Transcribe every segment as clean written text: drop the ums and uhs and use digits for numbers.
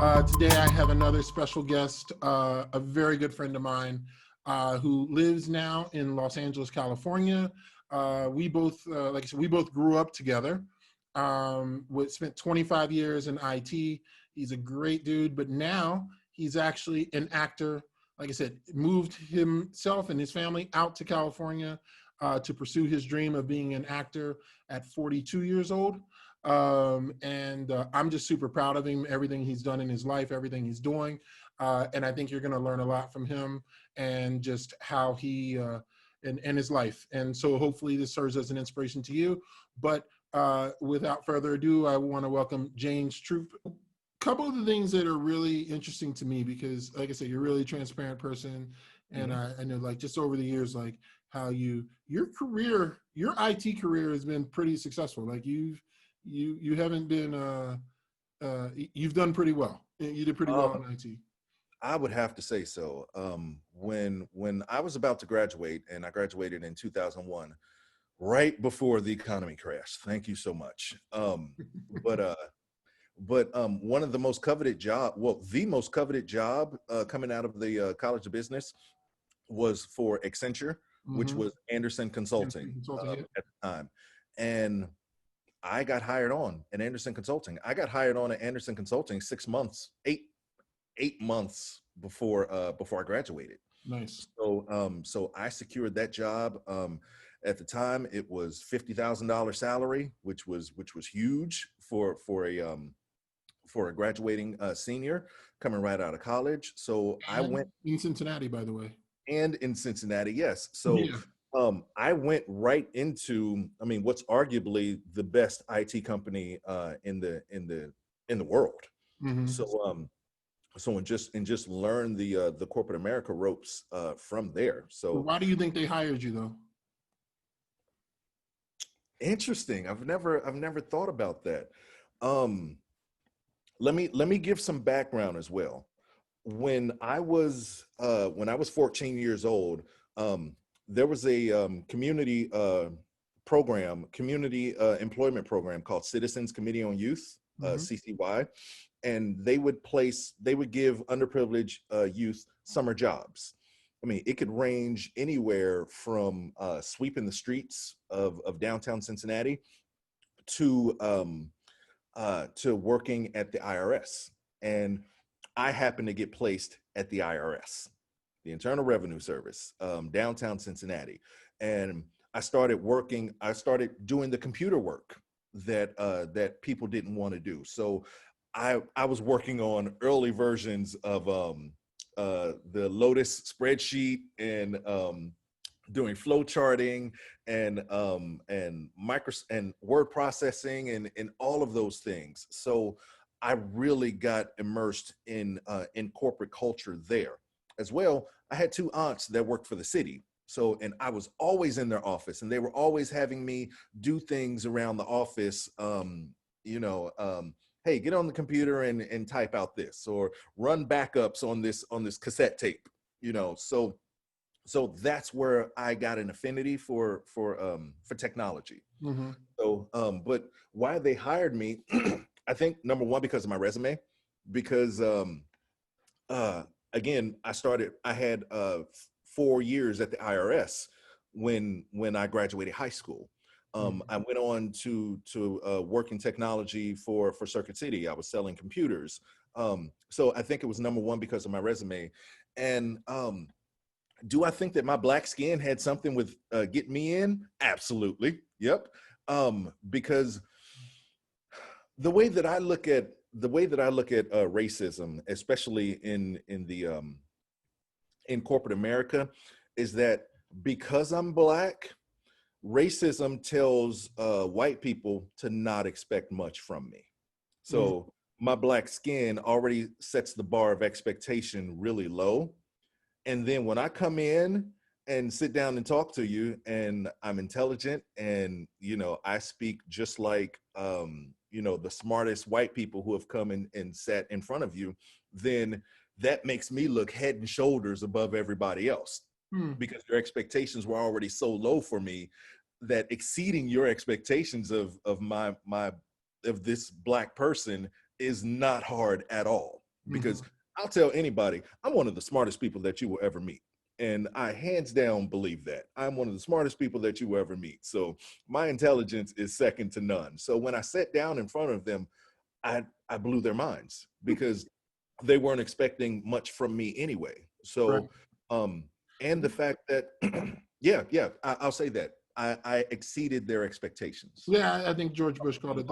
Today I have another special guest, a very good friend of mine who lives now in Los Angeles, California. We both, like I said, we both grew up together. Spent 25 years in IT. He's a great dude, but now he's actually an actor. Like I said, moved himself and his family out to California to pursue his dream of being an actor at 42 years old. I'm just super proud of him, everything he's done in his life, everything he's doing. And I think you're going to learn a lot from him and just how he and his life. And so hopefully this serves as an inspiration to you. But without further ado, I want to welcome James Troup. A couple of the things that are really interesting to me, because like I said, you're a really transparent person. And I know, like, just over the years, like how your IT career has been pretty successful. Like you haven't been you've done pretty well. You did pretty well in IT. I would have to say so. When I was about to graduate, and I graduated in 2001, right before the economy crashed. Thank you so much. But one of the most coveted the most coveted job coming out of the College of Business was for Accenture, which was Anderson Consulting, Yeah. at the time. And I got hired on at Anderson Consulting. I got hired on at Anderson Consulting 8 months before I graduated. Nice. So I secured that job. At the time, it was $50,000 salary, which was huge for a graduating senior coming right out of college. So I went in Cincinnati, by the way. And in Cincinnati, yes. So yeah. I went right into, what's arguably the best IT company in the world. So and just learn the corporate America ropes from there. So why do you think they hired you though? Interesting. I've never thought about that. Let me give some background as well. When I was 14 years old, there was a community employment program called Citizens Committee on Youth, CCY, and they would give underprivileged youth summer jobs. It could range anywhere from sweeping the streets of downtown Cincinnati to working at the IRS. And I happened to get placed at the IRS, the Internal Revenue Service, downtown Cincinnati. And I started doing the computer work that people didn't want to do. So I was working on early versions of the Lotus spreadsheet and doing flow charting and word processing and all of those things. So I really got immersed in corporate culture there. As well, I had two aunts that worked for the city. So, and I was always in their office, and they were always having me do things around the office. Hey, get on the computer and type out this, or run backups on this cassette tape. So that's where I got an affinity for technology. So, but why they hired me, I think number one, because of my resume, because again, I had 4 years at the IRS when I graduated high school. I went on to work in technology for Circuit City. I was selling computers. So I think it was number one because of my resume. And do I think that my black skin had something with getting me in? Absolutely. Yep. Because the way that I look at racism, especially in corporate America, is that because I'm black, racism tells white people to not expect much from me. So my black skin already sets the bar of expectation really low. And then when I come in and sit down and talk to you, and I'm intelligent, and I speak just like the smartest white people who have come and sat in front of you, then that makes me look head and shoulders above everybody else, because your expectations were already so low for me that exceeding your expectations of this black person is not hard at all. because I'll tell anybody, I'm one of the smartest people that you will ever meet. And I hands down believe that. I'm one of the smartest people that you will ever meet. So my intelligence is second to none. So when I sat down in front of them, I blew their minds because they weren't expecting much from me anyway. So, and the fact that, I'll say that I exceeded their expectations. Yeah, I think George Bush called it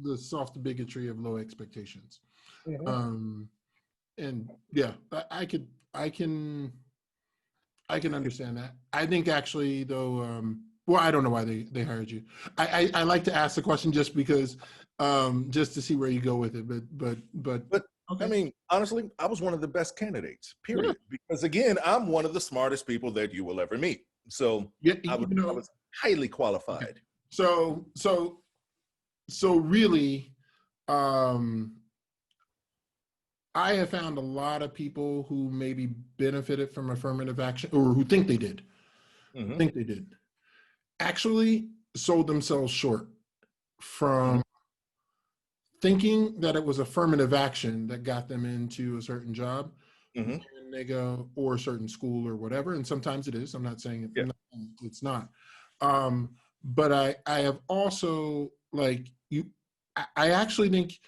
the soft bigotry of low expectations. And yeah, I can understand that. I think actually though, well, I don't know why they hired you. I like to ask the question just because, just to see where you go with it. But okay. I mean, honestly, I was one of the best candidates, period. Yeah. Because again, I'm one of the smartest people that you will ever meet. So I was highly qualified. Okay. So really, I have found a lot of people who maybe benefited from affirmative action or who think they did, actually sold themselves short from thinking that it was affirmative action that got them into a certain job. And they go, or a certain school or whatever. And sometimes it is. I'm not saying it's not. But I have also, like, I actually think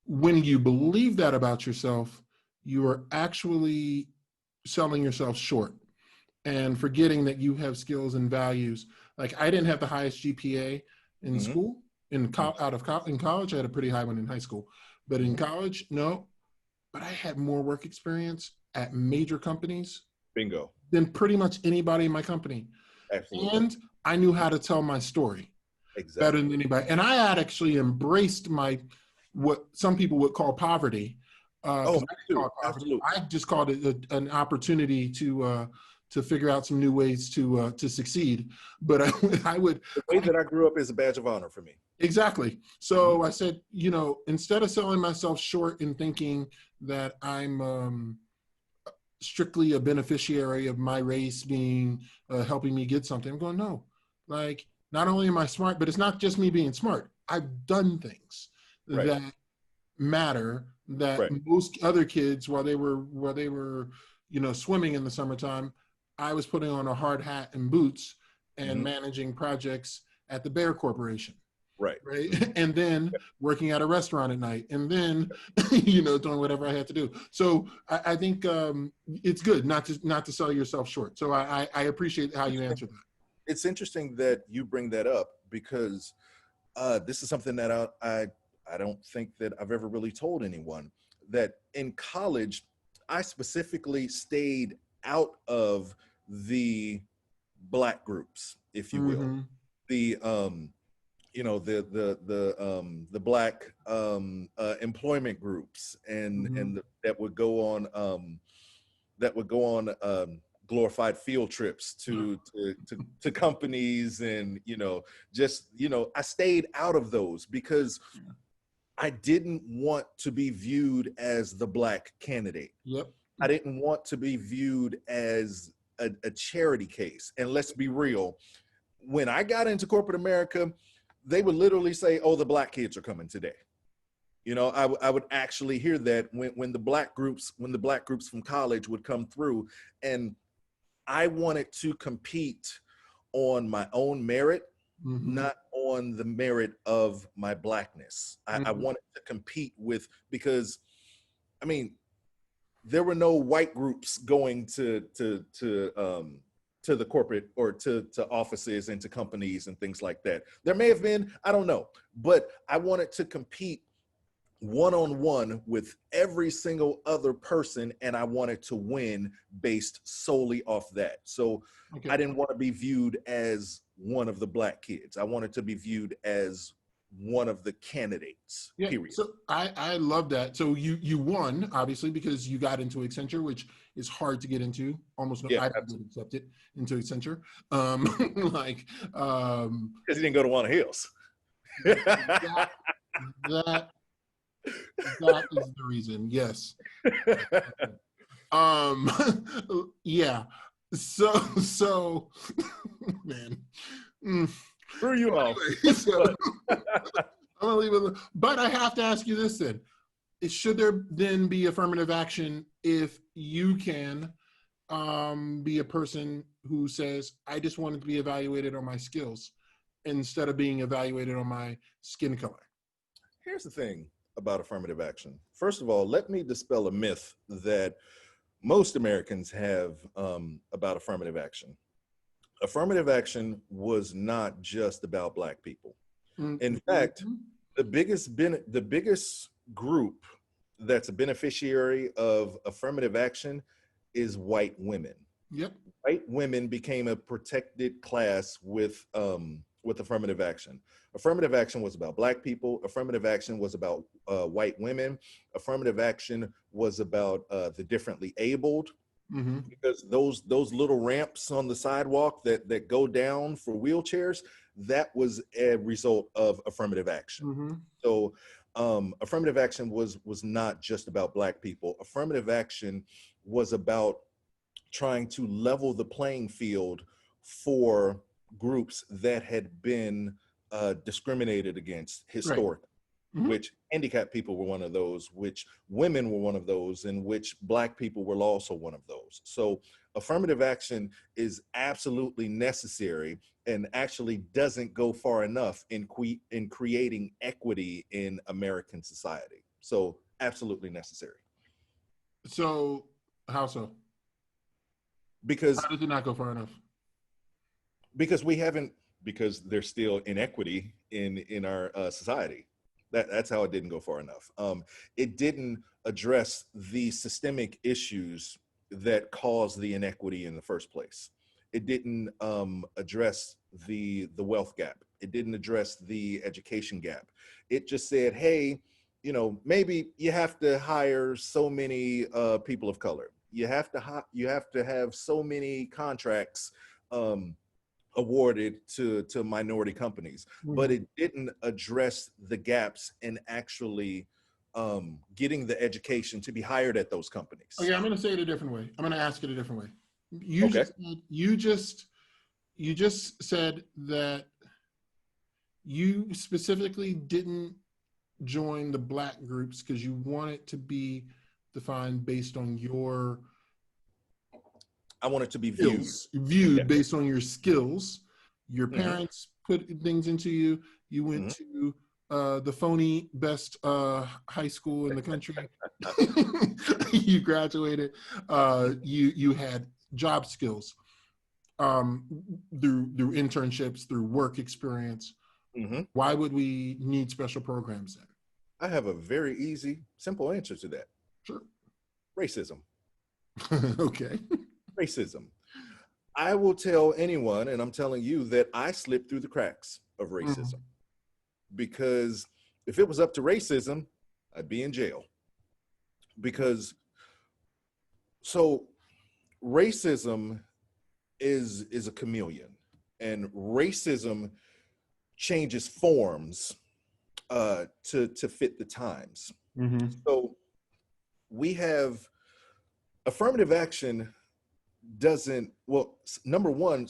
when you believe that about yourself, you are actually selling yourself short and forgetting that you have skills and values. Like, I didn't have the highest GPA in school. In college, I had a pretty high one in high school. But in college, no. But I had more work experience at major companies. Bingo. Than pretty much anybody in my company. Absolutely. And I knew how to tell my story better than anybody. And I had actually embraced what some people would call poverty. Absolutely. I just called it an opportunity to figure out some new ways to succeed. But I would. The way that I grew up is a badge of honor for me. Exactly. So I said, instead of selling myself short and thinking that I'm strictly a beneficiary of my race being helping me get something, I'm going, no. Like, not only am I smart, but it's not just me being smart. I've done things that matter that most other kids, while they were swimming in the summertime, I was putting on a hard hat and boots and managing projects at the Bear Corporation. Right. And then working at a restaurant at night, and then, doing whatever I had to do. So I think it's good not to sell yourself short. So I appreciate how you answered that. It's interesting that you bring that up because this is something that I don't think that I've ever really told anyone, that in college, I specifically stayed out of the Black groups, if you will. The the Black employment groups and that would go on glorified field trips to companies, and I stayed out of those because I didn't want to be viewed as the Black candidate. I didn't want to be viewed as a charity case. And let's be real, when I got into corporate America, they would literally say, "Oh, the Black kids are coming today." I would actually hear that when the Black groups from college would come through, and I wanted to compete on my own merit, not on the merit of my Blackness. I wanted to compete because, I mean, there were no white groups going to the corporate or to offices and to companies and things like that. There may have been, I don't know, but I wanted to compete one-on-one with every single other person, and I wanted to win based solely off that. So I didn't want to be viewed as one of the Black kids. I wanted to be viewed as one of the candidates, period. So I love that. So you won, obviously, because you got into Accenture, which is hard to get into. Almost no, I didn't accept it into Accenture. Because you didn't go to Walnut Hills. that is the reason. Yes. Yeah. So man. Threw you off. I'm gonna leave it. But I have to ask you this then. should there then be affirmative action if you can be a person who says, I just wanted to be evaluated on my skills instead of being evaluated on my skin color? Here's the thing about affirmative action. First of all, let me dispel a myth that most Americans have about affirmative action. Affirmative action was not just about Black people. In fact, the biggest group that's a beneficiary of affirmative action is white women. Yep. White women became a protected class with affirmative action. Affirmative action was about Black people. Affirmative action was about white women. Affirmative action was about the differently abled. Mm-hmm. Because those little ramps on the sidewalk that go down for wheelchairs, that was a result of affirmative action. Mm-hmm. So affirmative action was not just about Black people. Affirmative action was about trying to level the playing field for groups that had been discriminated against historically. Mm-hmm. Which handicapped people were one of those, which women were one of those, and which Black people were also one of those. So affirmative action is absolutely necessary and actually doesn't go far enough in creating equity in American society. So absolutely necessary. So how so? Because How does it not go far enough? because there's still inequity in our society. That's how it didn't go far enough. It didn't address the systemic issues that caused the inequity in the first place. It didn't address the wealth gap. It didn't address the education gap. It just said, hey, maybe you have to hire so many people of color. You have to have so many contracts awarded to minority companies, but it didn't address the gaps in actually getting the education to be hired at those companies. Okay, I'm going to say it a different way. I'm going to ask it a different way. You just said that you specifically didn't join the Black groups because you want it to be defined based on your I want it to be viewed based on your skills. Your parents put things into you. You went to the phony best high school in the country. You graduated. You had job skills through internships, through work experience. Why would we need special programs then? I have a very easy, simple answer to that. Sure. Racism. Okay. Racism. I will tell anyone, and I'm telling you, that I slipped through the cracks of racism. Because if it was up to racism, I'd be in jail. Because racism is a chameleon, and racism changes forms to fit the times. So we have affirmative action doesn't, number one,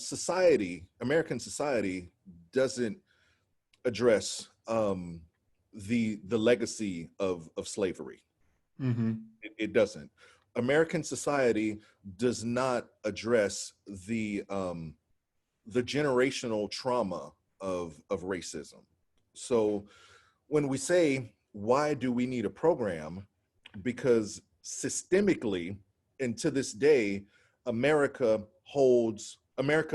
American society doesn't address the legacy of slavery. It doesn't. American society does not address the generational trauma of racism. So when we say, why do we need a program? Because systemically, and to this day, America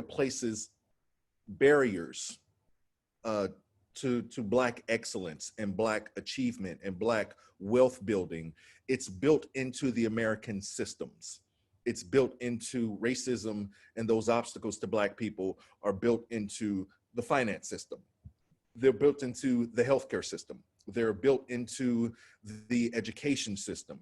places barriers to Black excellence and Black achievement and Black wealth building. It's built into the American systems. It's built into racism, and those obstacles to Black people are built into the finance system. They're built into the healthcare system. They're built into the education system.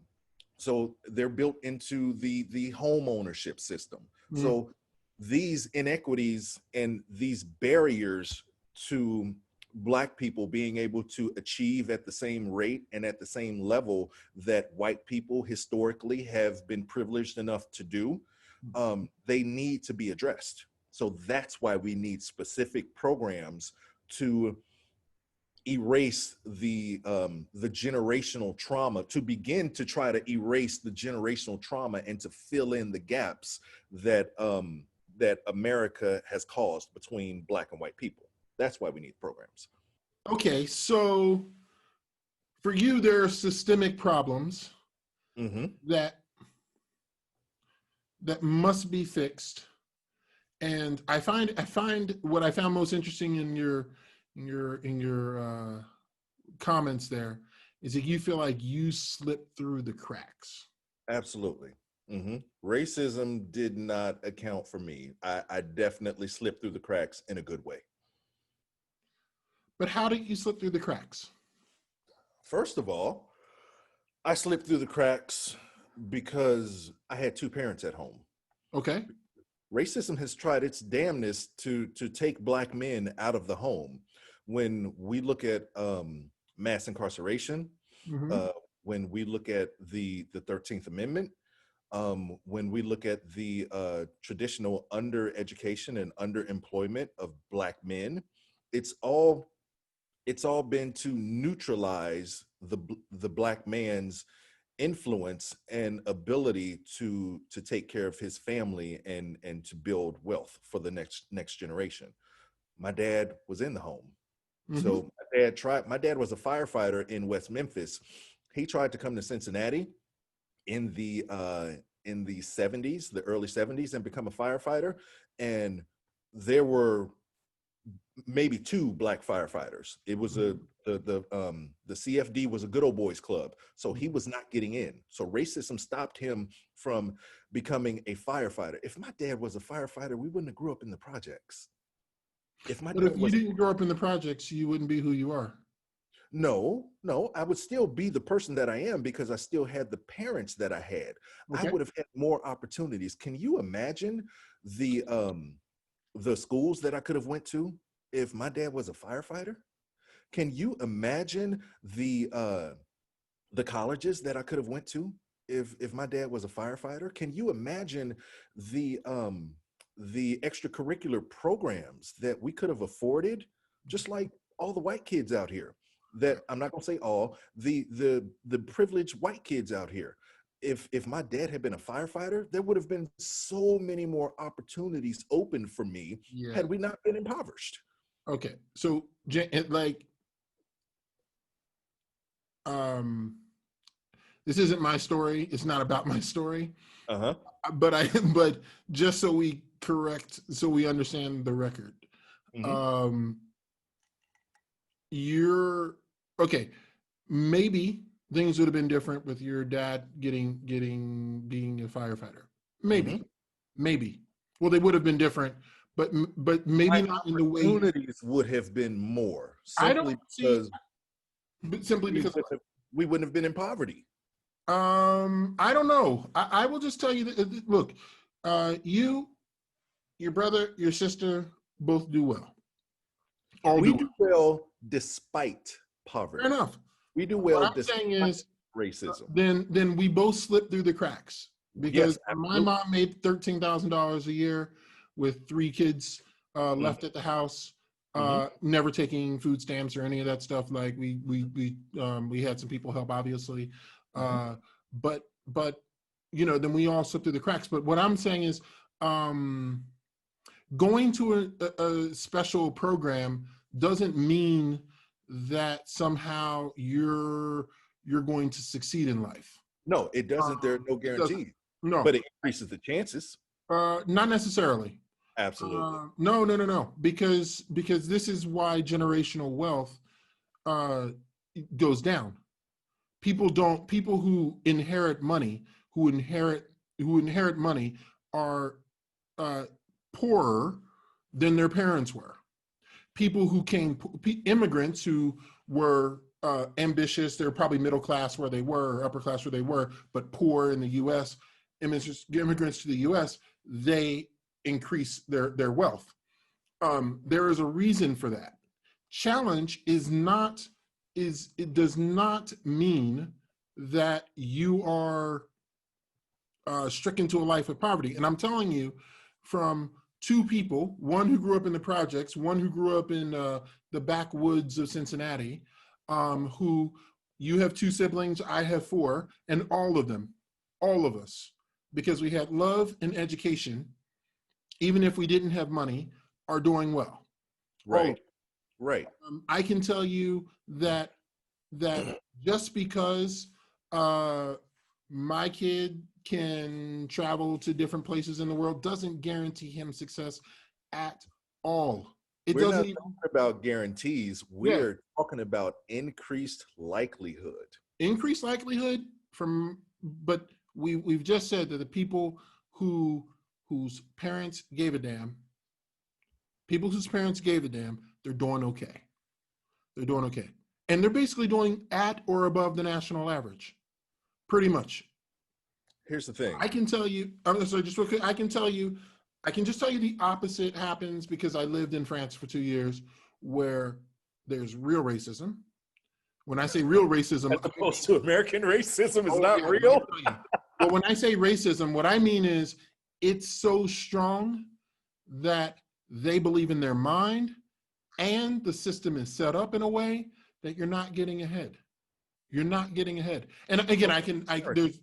So they're built into the home ownership system. So these inequities and these barriers to Black people being able to achieve at the same rate and at the same level that white people historically have been privileged enough to do, they need to be addressed. So that's why we need specific programs to erase the generational trauma, to begin to try to erase the generational trauma and to fill in the gaps that that America has caused between Black and white people. That's why we need programs. Okay, so for you, there are systemic problems Mm-hmm. that must be fixed. And I find what I found most interesting in your comments there is that you feel like you slipped through the cracks. Absolutely. Mm-hmm. Racism did not account for me. I definitely slipped through the cracks in a good way. But how did you slip through the cracks? First of all, I slipped through the cracks because I had two parents at home. Okay. Racism has tried its damnedest to take Black men out of the home. When we look at mass incarceration, Mm-hmm. uh, when we look at the 13th Amendment, when we look at the traditional undereducation and underemployment of Black men, it's all been to neutralize the Black man's influence and ability to take care of his family and to build wealth for the next generation. My dad was in the home. Mm-hmm. So my dad was a firefighter in West Memphis. He tried to come to Cincinnati in the 70s, the early 70s, and become a firefighter. And there were maybe two Black firefighters. It was the CFD was a good old boys club, so he was not getting in. So racism stopped him from becoming a firefighter. If my dad was a firefighter, we wouldn't have grew up in the projects. But if you didn't grow up in the projects, you wouldn't be who you are. No, I would still be the person that I am because I still had the parents that I had. Okay. I would have had more opportunities. Can you imagine the schools that I could have went to if my dad was a firefighter? Can you imagine the colleges that I could have went to if my dad was a firefighter? Can you imagine the extracurricular programs that we could have afforded, just like all the white kids out here? That I'm not gonna say all, the privileged white kids out here. If my dad had been a firefighter, there would have been so many more opportunities open for me had we not been impoverished. Okay, so like, this isn't my story. It's not about my story. Uh-huh. But just so we understand the record. Mm-hmm. You're okay. Maybe things would have been different with your dad being a firefighter. Maybe, Mm-hmm. maybe. Well, they would have been different, but maybe not in the way. Opportunities would have been more Simply because we wouldn't have been in poverty. I don't know. I will just tell you that, look, you, your brother, your sister both do well. We do well despite poverty. Fair enough. We do well what I'm despite saying is, racism. Then we both slipped through the cracks because Yes, my mom made $13,000 a year with 3 kids left at the house, never taking food stamps or any of that stuff. Like we had some people help, obviously, but then we all slipped through the cracks. But what I'm saying is, going to a special program doesn't mean that somehow you're going to succeed in life. No, it doesn't. There are no guarantees. No, but it increases the chances. Not necessarily. Absolutely. No. Because this is why generational wealth goes down. People who inherit money are poorer than their parents were. People who immigrants who were ambitious, they're probably middle class where they were, or upper class where they were, but poor in the U.S. Immigrants to the U.S., they increase their wealth. There is a reason for that. Challenge it does not mean that you are stricken to a life of poverty. And I'm telling you, from two people, one who grew up in the projects, one who grew up in the backwoods of Cincinnati, who you have two siblings, I have four, and all of them, all of us, because we had love and education, even if we didn't have money, are doing well. Right. Right. I can tell you that just because my kid can travel to different places in the world doesn't guarantee him success at all. It We're doesn't not even, talking about guarantees. yeah, We're talking about increased likelihood. increased likelihood but we've just said that the people whose parents gave a damn, people whose parents gave a damn, they're doing okay. They're doing okay. And they're basically doing at or above the national average, pretty much. Here's the thing. I can tell you, I'm sorry, just real quick, I can just tell you the opposite happens because I lived in France for 2 years where there's real racism. When I say real racism, As opposed to American racism is not yeah, real. But when I say racism, what I mean is it's so strong that they believe in their mind and the system is set up in a way that you're not getting ahead. You're not getting ahead. And again,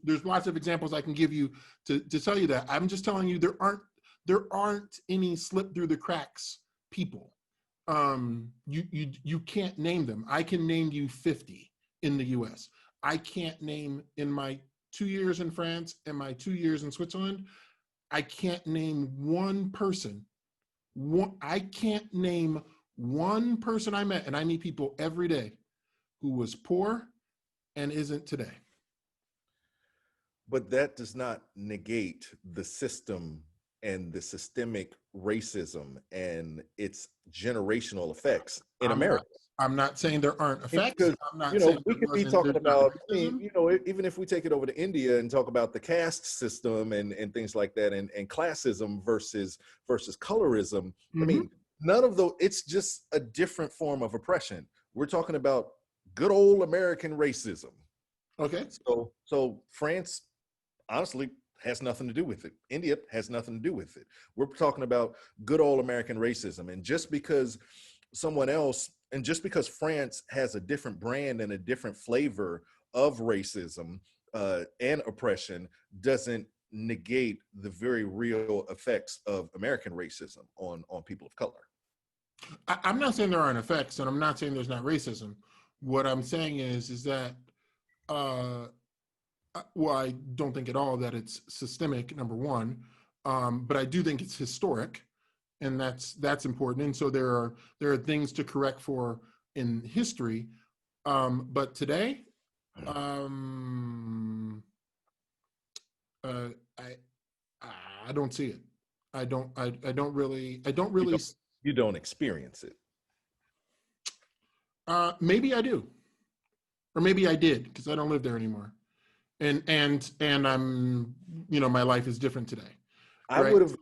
there's lots of examples I can give you to tell you that. I'm just telling you there aren't any slip through the cracks people. You can't name them. I can name you 50 in the US. I can't name, in my 2 years in France and my 2 years in Switzerland, I can't name one person. I can't name one person I met, and I meet people every day, who was poor and isn't today. But that does not negate the system and the systemic racism and its generational effects in America. I'm not saying there aren't effects. Because, I'm not you know, saying we could be talking there's not about, I racism. mean, you know, even if we take it over to India and talk about the caste system and things like that, and classism versus colorism, I mean, none of those, it's just a different form of oppression. We're talking about good old American racism. Okay. So France, honestly, has nothing to do with it. India has nothing to do with it. We're talking about good old American racism. And just because France has a different brand and a different flavor of racism and oppression doesn't negate the very real effects of American racism on people of color. I'm not saying there aren't effects, and I'm not saying there's not racism. What I'm saying is that, well, I don't think at all that it's systemic, number one, but I do think it's historic, and that's important. And so there are things to correct for in history, but today, I don't see it. I don't really. You don't experience it. Maybe I do, or maybe I did, because I don't live there anymore, and I'm, my life is different today. I would have.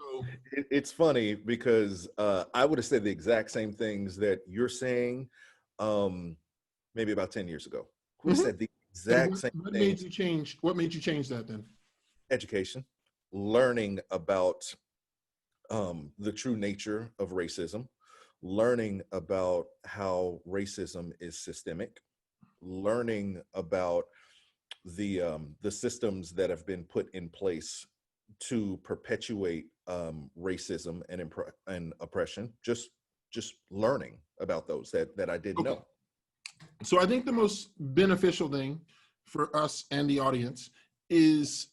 It's funny because I would have said the exact same things that you're saying, maybe about 10 years ago. Who said the exact same What thing? made you change? What made you change that then? Education, learning about the true nature of racism, learning about how racism is systemic, learning about the systems that have been put in place to perpetuate racism and oppression. Just learning about those that I didn't know. So I think the most beneficial thing for us and the audience is,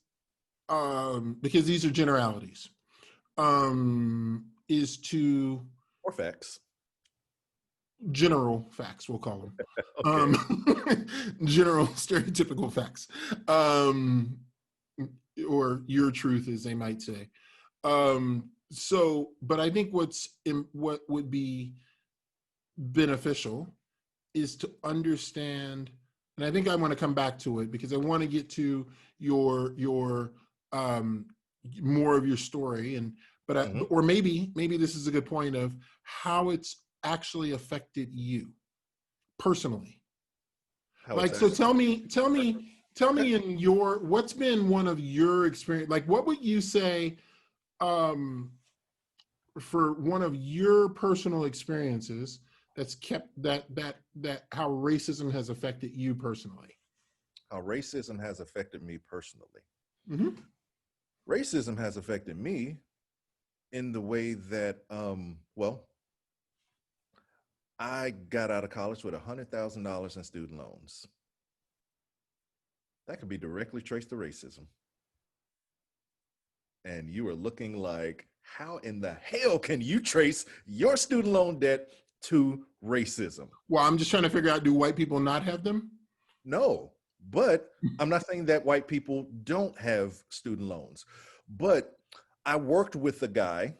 because these are generalities, is to, or facts. General facts, we'll call them. Okay. General stereotypical facts, or your truth, as they might say. But I think what would be beneficial is to understand, and I think I want to come back to it because I want to get to your more of your story, or maybe this is a good point of how it's actually affected you personally. So tell me in what's been one of your experience, like what would you say, for one of your personal experiences that's kept that how racism has affected you personally. How racism has affected me personally. Mm-hmm. Racism has affected me in the way that, well, I got out of college with $100,000 in student loans. That could be directly traced to racism. And you are looking like, how in the hell can you trace your student loan debt to racism? Well, I'm just trying to figure out, do white people not have them? No, but I'm not saying that white people don't have student loans. But I worked with a guy.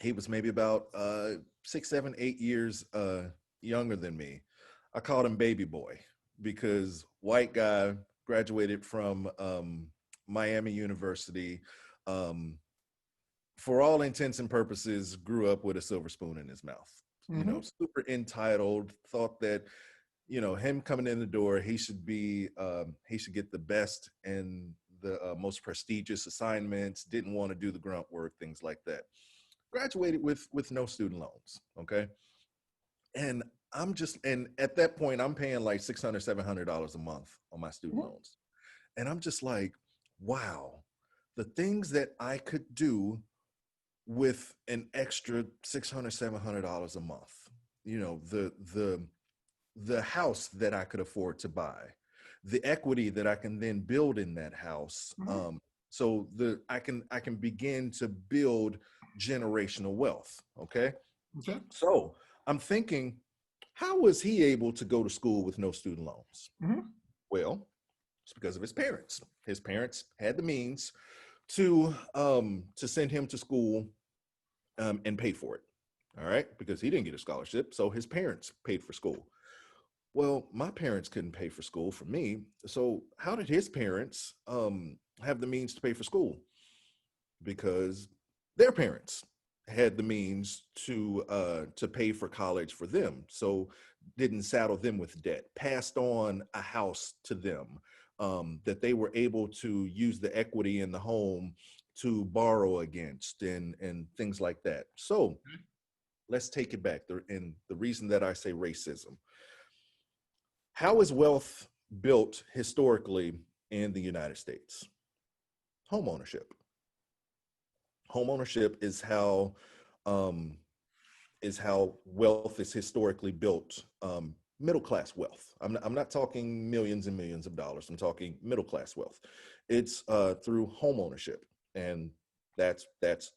He was maybe about 6, 7, 8 years younger than me. I called him baby boy because white guy, graduated from Miami University. For all intents and purposes, grew up with a silver spoon in his mouth. You know, super entitled, thought that, you know, him coming in the door, he should get the best and the most prestigious assignments, didn't want to do the grunt work, things like that. Graduated with no student loans. Okay. And and at that point, I'm paying like $600, $700 a month on my student loans. And I'm just like, wow, the things that I could do with an extra $600, $700 a month, you know, the house that I could afford to buy, the equity that I can then build in that house. So I can begin to build generational wealth. Okay. So I'm thinking, how was he able to go to school with no student loans? Well, it's because of his parents. His parents had the means to send him to school and pay for it. All right, because he didn't get a scholarship, so his parents paid for school. Well, my parents couldn't pay for school for me, so how did his parents have the means to pay for school? Because their parents had the means to pay for college for them, so didn't saddle them with debt, passed on a house to them that they were able to use the equity in the home to borrow against and things like that. So let's take it back. And the reason that I say racism, how is wealth built historically in the United States? Home ownership. Home ownership is how wealth is historically built. Middle class wealth. I'm not talking millions and millions of dollars. I'm talking middle class wealth. It's through home ownership, and that's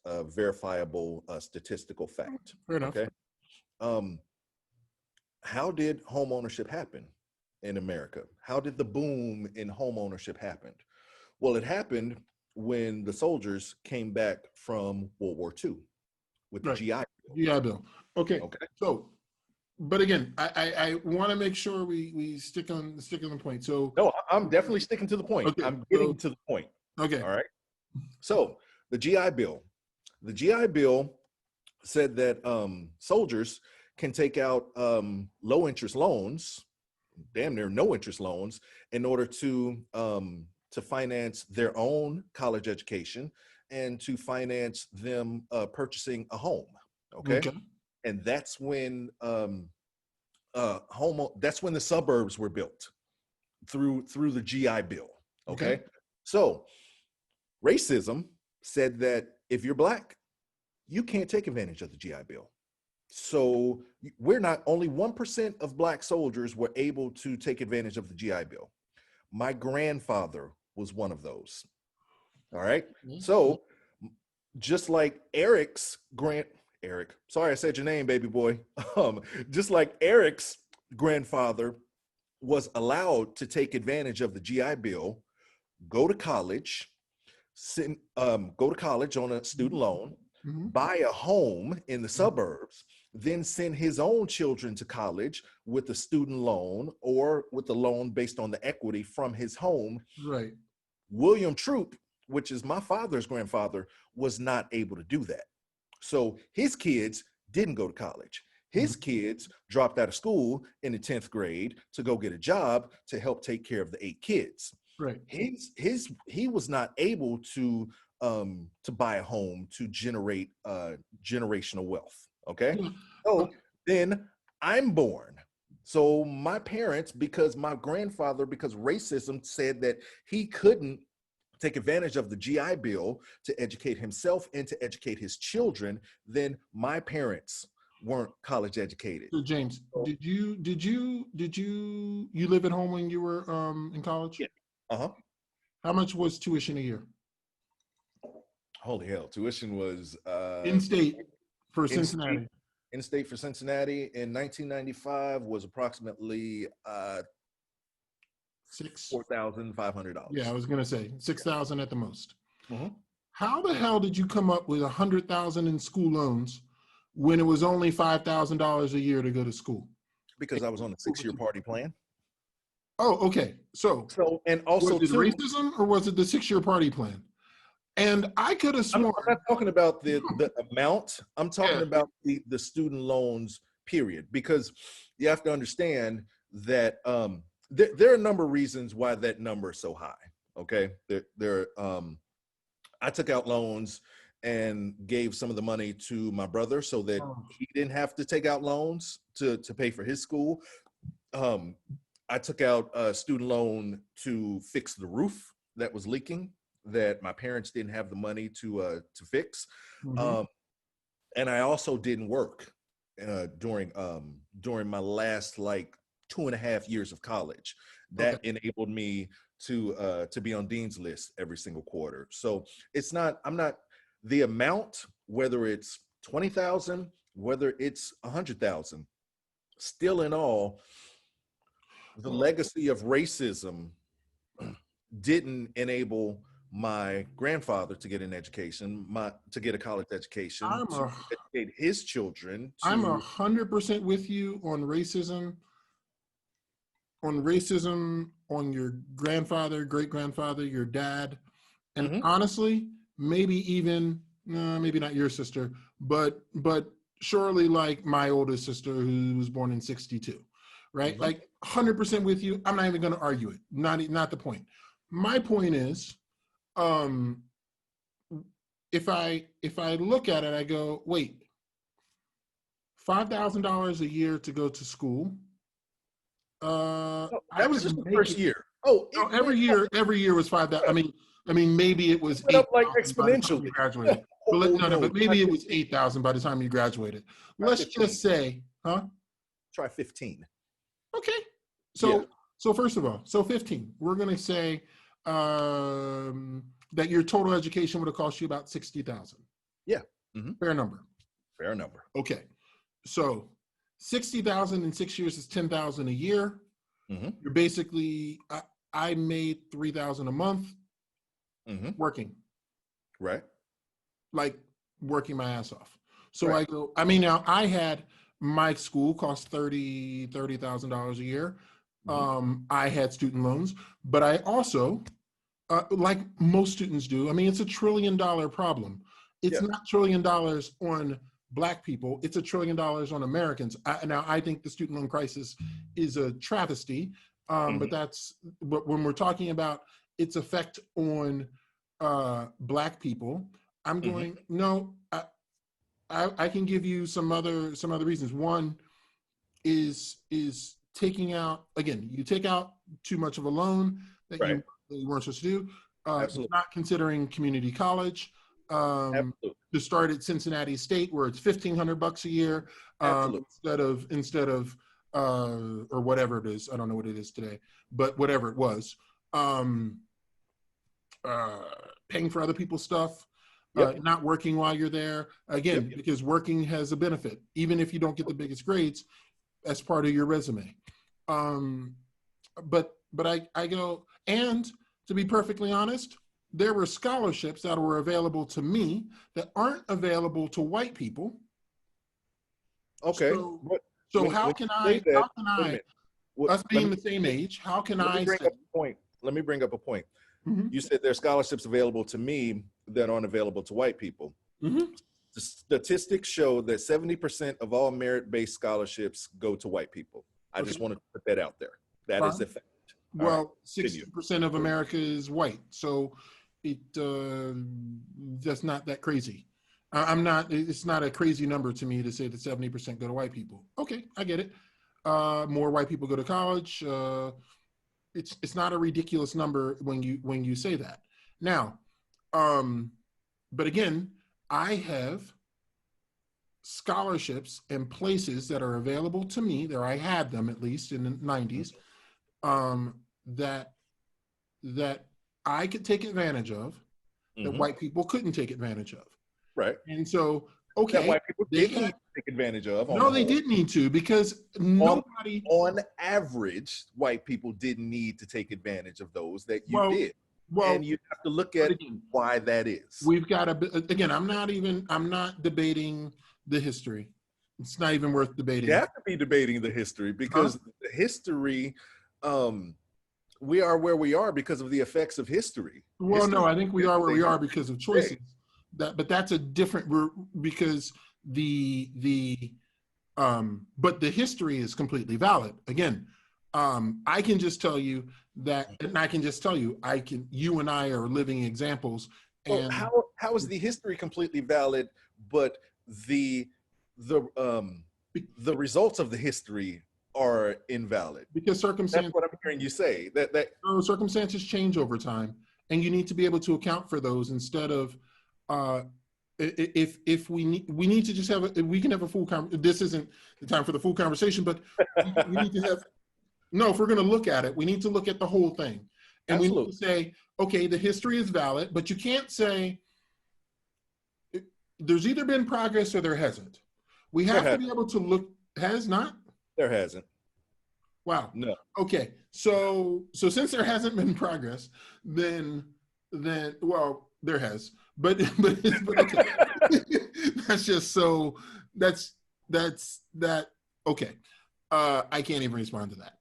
a verifiable statistical fact. Fair enough. Okay. How did home ownership happen in America? How did the boom in home ownership happen? Well, it happened when the soldiers came back from World War II with the GI Bill. GI Bill. Okay. So, but again, I want to make sure we stick on the point. So no, I'm definitely sticking to the point. Okay, I'm getting to the point. Okay. All right. So the GI Bill. The GI Bill said that soldiers can take out low interest loans, damn near no interest loans, in order to finance their own college education and to finance them purchasing a home. Okay. And that's when that's when the suburbs were built through the GI Bill. Okay. So racism said that if you're Black, you can't take advantage of the GI Bill. So we're not, only 1% of Black soldiers were able to take advantage of the GI Bill. My grandfather was one of those. All right. So just like sorry, I said your name, baby boy. Just like Eric's grandfather was allowed to take advantage of the GI Bill, go to college, go to college on a student loan, buy a home in the suburbs, then send his own children to college with a student loan or with a loan based on the equity from his home. Right. William Troup, which is my father's grandfather, was not able to do that. So his kids didn't go to college. His kids dropped out of school in the 10th grade to go get a job to help take care of the 8 kids. Right. He was not able to to buy a home to generate generational wealth. Okay, Yeah. so Okay. then I'm born. So my parents, because my grandfather, because racism said that he couldn't take advantage of the GI Bill to educate himself and to educate his children, then my parents weren't college educated. So James, So, you live at home when you were in college? yeah. Uh-huh. How much was tuition a year? Holy hell. Tuition was In state for in-state Cincinnati. in-state for Cincinnati in 1995 was approximately Six. Yeah, I $4,500. was gonna say 6,000 at the most. Mhm. How the hell did you come up with 100,000 in school loans when it was only $5,000 a year to go to school? Because I was on a 6-year party plan. Oh, okay. So So, and was also it too, racism or was it the 6-year party plan? And I could have I'm sworn, not talking about the amount. I'm talking yeah, about the student loans period, because you have to understand that there are a number of reasons why that number is so high. Okay, I took out loans and gave some of the money to my brother so that oh, he didn't have to take out loans to pay for his school. I took out a student loan to fix the roof that was leaking that my parents didn't have the money to fix. mhm. Um, and I also didn't work during my last like 2.5 years of college. Okay. That enabled me to be on Dean's List every single quarter. So I'm not the amount, whether it's 20,000, whether it's 100,000, still in all, the Well, legacy of racism didn't enable my grandfather to get an education, to get a college education, I'm to a educate his children I'm to 100% with you on racism, on your grandfather, great grandfather, your dad, and Mhm. honestly, maybe even maybe not your sister, but surely like my oldest sister who was born in '62, right? Mhm. Like 100% with you. I'm not even going to argue it. Not the point. My point is, um, if I look at it, I go, wait, $5,000 a year to go to school. Oh, I that was could just the make first it. year. Oh, No, every year was 5,000. I mean, maybe it was went up like 8,000 by the time you exponentially. graduated. But Oh no, no, but maybe it was 8,000 by the time you graduated. try Let's 15. just say, huh? Try 15. Okay. Yeah. So first of all, so 15. We're gonna say that your total education would have cost you about 60,000. Yeah. Hmm. Fair number. Fair number. Okay. So 60,000 in 6 years is 10,000 a year. Hmm. You're basically I made 3,000 a month Hmm. working, Right. like working my ass off. So Right. I go, I mean, now I had my school cost $30,000 a year. Hmm. I had student loans, but I also, like most students do, I mean, it's $1 trillion problem. It's Yeah. not $1 trillion on Black people, it's $1 trillion on Americans. Now, I think the student loan crisis is a travesty, Hmm. but when we're talking about its effect on Black people, I'm Hmm. going, no, I can give you some other reasons. One is taking out, again, you take out too much of a loan that Right. you weren't supposed to do. Absolutely. Not considering community college. Absolutely. To start at Cincinnati State, where it's $1,500 a year, Absolutely. instead of or whatever it is. I don't know what it is today, but whatever it was. Um, uh, Paying for other people's stuff, Yep. not working while you're there. Yep. Again, because working has a benefit, even if you don't get the biggest grades, as part of your resume. Um, but I go, and to be perfectly honest, there were scholarships that were available to me that aren't available to white people. Okay. So But so when how when can you say I that, how can wait a I minute. What, us let being me the same age, how can let me I bring say, up a point. Let me bring up a point. mm-hmm, You said there's scholarships available to me that aren't available to white people. mm-hmm, The statistics show that 70% of all merit-based scholarships go to white people. I okay, just want to put that out there. That is fine. a fact. All right, Well, continue. 60% of America is white. So that's not that crazy. I'm not. It's not a crazy number to me to say that 70% go to white people. Okay, I get it. More white people go to college. It's not a ridiculous number when you say that. Now, but again, I have scholarships and places that are available to me. There, I had them at least in the 90s. That that I could take advantage of, that white people couldn't take advantage of. Right. And so, That okay, white people they didn't need to take advantage of. no, they didn't need to, because nobody. On average, white people didn't need to take advantage of those that you did. Well, and you have to look at why that is. We've got to, again, I'm not debating the history. It's not even worth debating. You have to be debating the history, because the history, we are where we are because of the effects of history. Well, no, I think we are where we are because of choices. But that's a different, because but the history is completely valid. Again, I can just tell you that, and I can just tell you, you and I are living examples. And how is the history completely valid, but the results of the history are invalid? Because circumstances. That's what I'm hearing you say. That circumstances change over time, and you need to be able to account for those, instead of if we need to just we can have a full this isn't the time for the full conversation, but we need to have, no, if we're going to look at it, we need to look at the whole thing. And we need to say, okay, the history is valid, but you can't say there's either been progress or there hasn't. We have to be able to look. Has not? There hasn't. Wow. No. Okay. So since there hasn't been progress, then well, there has. But okay. That's just so that's that okay. I can't even respond to that.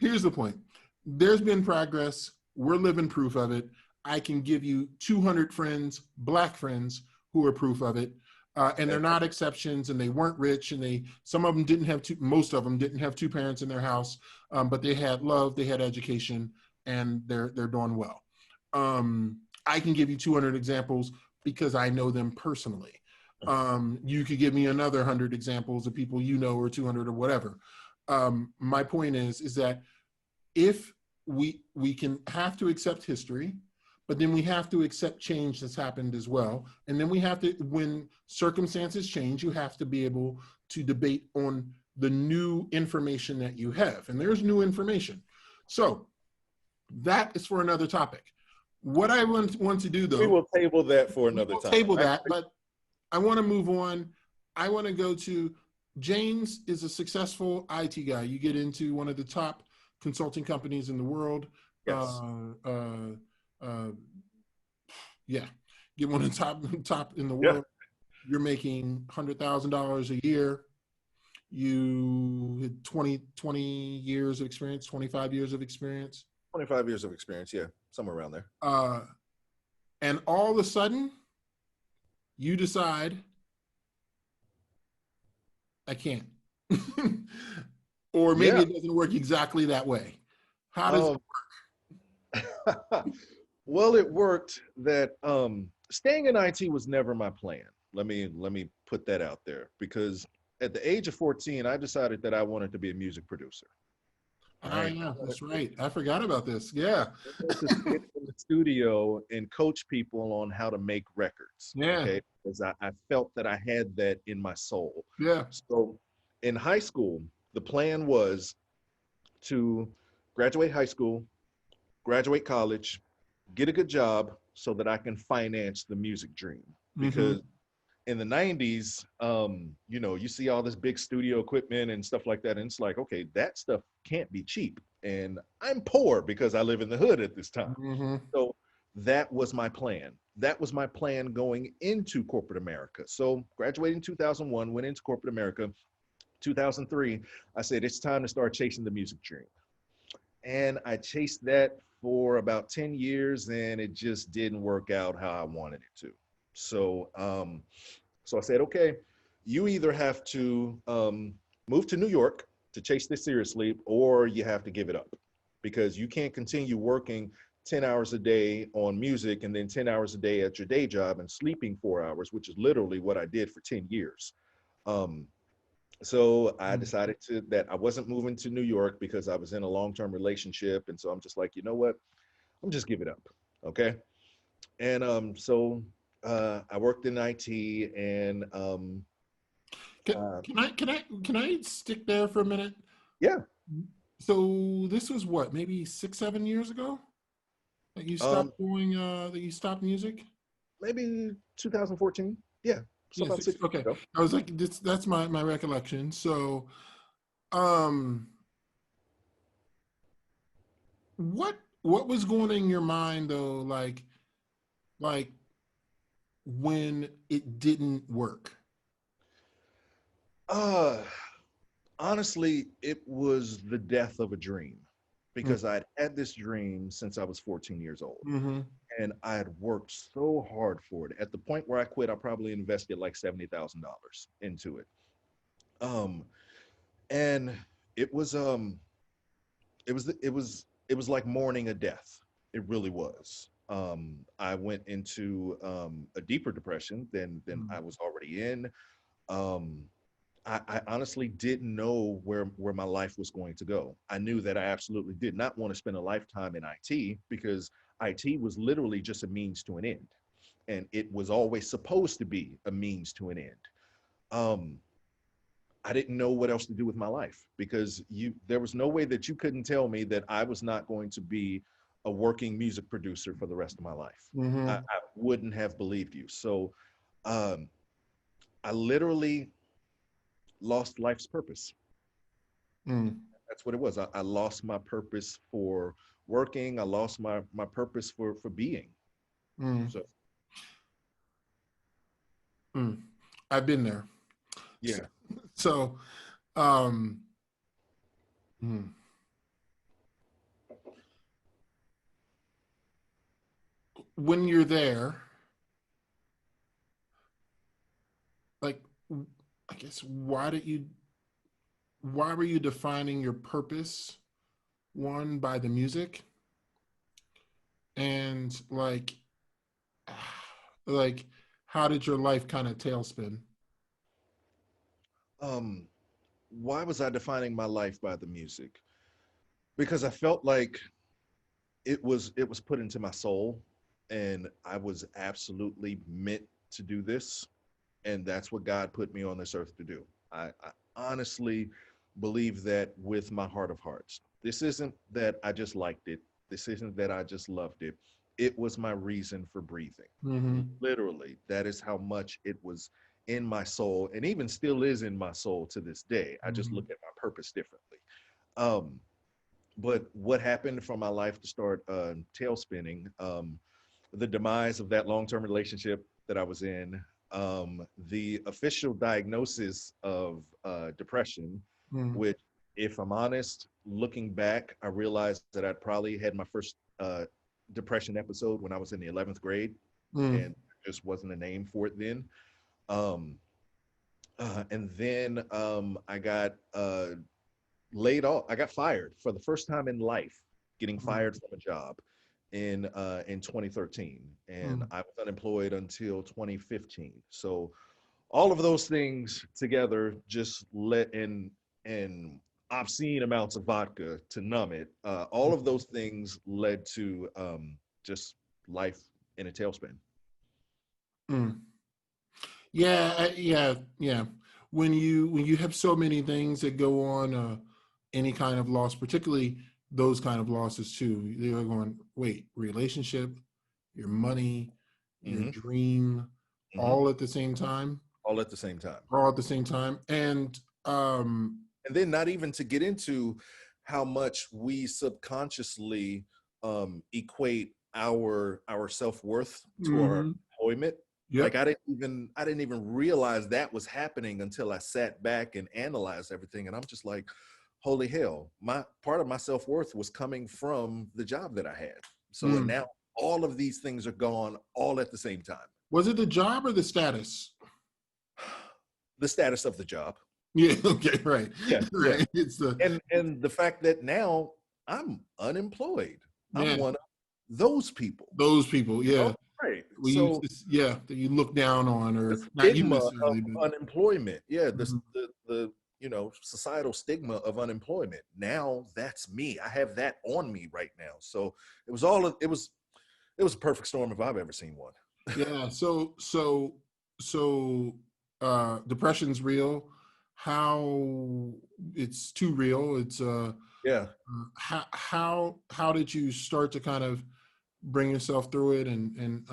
Here's the point. There's been progress. We're living proof of it. I can give you 200 friends, black friends, who are proof of it. And they're not exceptions, and they weren't rich, and some of them didn't have most of them didn't have two parents in their house, but they had love, they had education, and they're doing well. I can give you 200 examples because I know them personally. You could give me another 100 examples of people you know, or 200 or whatever. My point is that if we can have to accept history, but then we have to accept change that's happened as well. And then we have to, when circumstances change, you have to be able to debate on the new information that you have. And there's new information. So that is for another topic. What I want to do, though. We will table that for another time. Table that, but I want to move on. I want to go to, James is a successful IT guy. You get into one of the top consulting companies in the world. Yes. Yeah, get one of the top in the world. Yeah. You're making $100,000 a year. You had 20 years of experience, 25 years of experience. 25 years of experience, yeah, somewhere around there. And all of a sudden, you decide, I can't. Or maybe it doesn't work exactly that way. How does it work? Well, it worked that staying in IT was never my plan. Let me put that out there, because at the age of 14, I decided that I wanted to be a music producer. Yeah, that's right. I forgot about this. Yeah. To sit in the studio and coach people on how to make records. Yeah. Okay. Because I felt that I had that in my soul. Yeah. So in high school, the plan was to graduate high school, graduate college, get a good job so that I can finance the music dream. Because in the 90s, you see all this big studio equipment and stuff like that. And it's like, okay, that stuff can't be cheap. And I'm poor because I live in the hood at this time. So that was my plan. That was my plan going into corporate America. So graduating in 2001, went into corporate America. 2003, I said, it's time to start chasing the music dream. And I chased that for about 10 years, and it just didn't work out how I wanted it to. So I said, okay, you either have to move to New York to chase this seriously, or you have to give it up, because you can't continue working 10 hours a day on music and then 10 hours a day at your day job and sleeping 4 hours, which is literally what I did for 10 years. Um, so I Mm. decided that I wasn't moving to New York because I was in a long-term relationship. And so I'm just like, you know what? I'm just give it up. Okay. And I worked in IT and uh, Can I stick there for a minute? yeah. So this was what, maybe 6, 7 years ago that you Um, stopped doing that you stopped music? maybe 2014. Yeah. So Yeah, about six. 6 years Okay. ago. I was like, that's my recollection. So um what was going in your mind though, like when it didn't work? Uh, Honestly, it was the death of a dream because I'd had this dream since I was 14 years old Mm-hmm. and I had worked so hard for it. At the point where I quit, I probably invested like $70,000 into it. Um, and it was it was like mourning a death. It really was. I went into a deeper depression than I was already in. Um, I honestly didn't know where my life was going to go. I knew that I absolutely did not want to spend a lifetime in IT because IT was literally just a means to an end, and it was always supposed to be a means to an end. Um, I didn't know what else to do with my life because there was no way that you couldn't tell me that I was not going to be a working music producer for the rest of my life. Mm-hmm. I wouldn't have believed you. So um, I literally lost life's purpose. Mm. That's what it was. I lost my purpose for working. I lost my purpose for being. Mm. So Mm. I've been there. yeah. So um mm. When you're there, like I guess why were you defining your purpose one by the music, and like how did your life kind of tailspin? Um, why was I defining my life by the music? Because I felt like it was put into my soul, and I was absolutely meant to do this, and that's what God put me on this earth to do. I honestly believe that with my heart of hearts. This isn't that I just liked it. This isn't that I just loved it. It was my reason for breathing. Mm-hmm. Literally, that is how much it was in my soul and even still is in my soul to this day. I just Mm-hmm. look at my purpose differently. Um, but what happened for my life to start tail spinning? The demise of that long-term relationship that I was in, the official diagnosis of depression, Mm-hmm. which, if I'm honest, looking back, I realized that I'd probably had my first depression episode when I was in the 11th grade, Mm-hmm. and there just wasn't a name for it then. Um, and then I got laid off. I got fired for the first time in life, getting fired from a job in 2013, and Mm-hmm. I was unemployed until 2015. So all of those things together just let in obscene amounts of vodka to numb it. All of those things led to just life in a tailspin. Mm-hmm. Yeah, yeah. When you have so many things that go on, any kind of loss, particularly those kind of losses too, they're going, wait, relationship, your money, your Hmm. dream, Hmm. all at the same time, All at the same time. all at the same time, and And then not even to get into how much we subconsciously equate our self-worth to our mm-hmm, employment. Like yep, I didn't even realize that was happening until I sat back and analyzed everything, and I'm just like, holy hell, my part of my self-worth was coming from the job that I had. So and mm. now all of these things are gone all at the same time. Was it the job or the status? The status of the job. Yeah, okay, right, Yeah, yeah. right. It's the And the fact that now I'm unemployed. I'm yeah, one. those people. Those people, You know? yeah. Right. We use So this, yeah, that you look down on, the or not you stigma of necessarily, but unemployment, yeah, mhm. the societal stigma of unemployment. Now that's me. I have that on me right now. So it was a perfect storm if I've ever seen one. Yeah. So depression's real. How it's too real. It's Yeah. how did you start to kind of bring yourself through it, and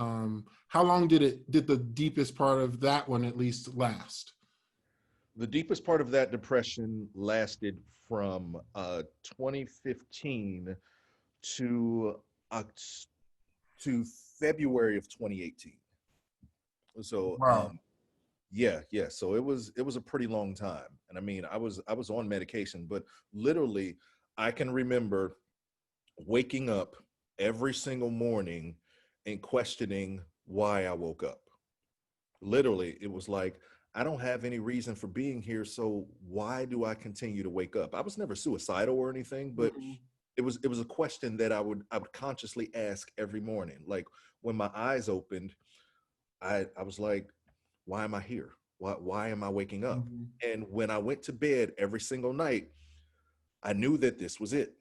how long did the deepest part of that one at least last? The deepest part of that depression lasted from 2015 to Oct- to February of 2018. So Wow. yeah. So it was a pretty long time. And I mean, I was on medication, but literally I can remember waking up every single morning and questioning why I woke up. Literally, it was like, I don't have any reason for being here, so why do I continue to wake up? I was never suicidal or anything, but Mhm. it was a question that I would consciously ask every morning. Like when my eyes opened, I was like, why am I here? Why am I waking up? Mhm. And when I went to bed every single night, I knew that this was it,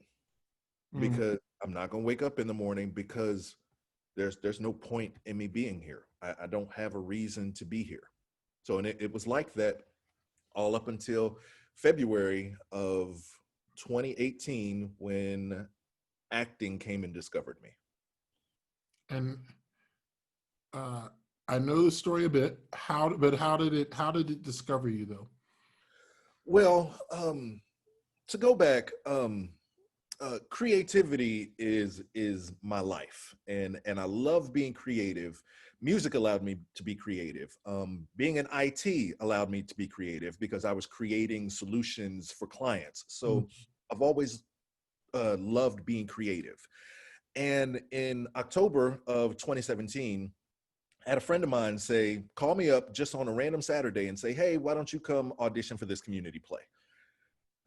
Mhm. because I'm not going to wake up in the morning, because there's no point in me being here. I don't have a reason to be here. So, and it was like that all up until February of 2018, when acting came and discovered me. And uh, I know the story a bit. But how did it discover you though? Well, to go back, creativity is my life, and I love being creative. Music allowed me to be creative. Being in IT allowed me to be creative because I was creating solutions for clients. Mm. So I've always loved being creative. And in October of 2017, I had a friend of mine say, call me up just on a random Saturday and say, hey, why don't you come audition for this community play?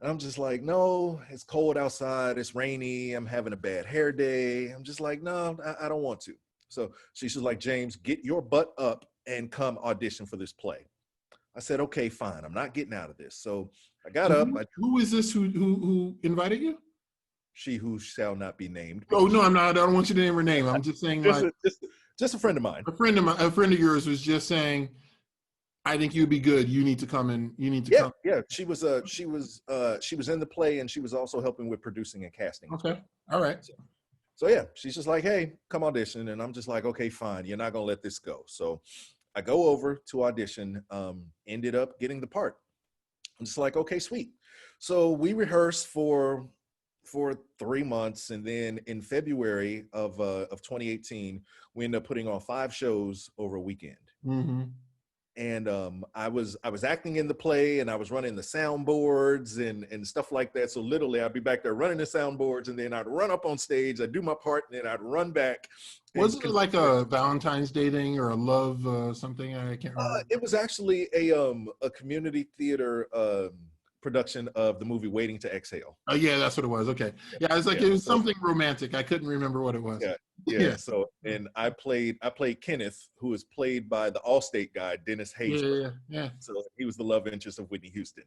And I'm just like, no, it's cold outside. It's rainy. I'm having a bad hair day. I'm just like, no, I don't want to. So she's like, James, get your butt up and come audition for this play. I said, okay, fine. I'm not getting out of this. So I got And up. who is this who invited you? She who shall not be named, Oh because no, she I'm not. I don't want you to name her name. I'm just saying, just like, just a friend of mine. a friend of yours was just saying, I think you'd be good. You need to come in. You need to Yeah, come. yeah. She was in the play, and she was also helping with producing and casting as Okay. well. All right. So, so yeah, she's just like, hey, come audition. And I'm just like, okay, fine. You're not gonna let this go. So I go over to audition, ended up getting the part. I'm just like, okay, sweet. So we rehearsed for 3 months, and then in February of 2018, we ended up putting on 5 shows over a weekend. Mm-hmm. And I was acting in the play, and I was running the soundboards and stuff like that. So literally, I'd be back there running the soundboards, and then I'd run up on stage, I'd do my part, and then I'd run back and Wasn't it like continue. a Valentine's Day thing or a love something? I can't remember. It was actually a community theater production of the movie Waiting to Exhale. Oh yeah, that's what it was. Okay. Yeah, it's like Yeah. it was So something romantic. I couldn't remember what it was. yeah, yeah. Yeah. So and I played Kenneth, who was played by the Allstate guy Dennis Yeah. Haysbert. Yeah. Yeah. So he was the love interest of Whitney Houston.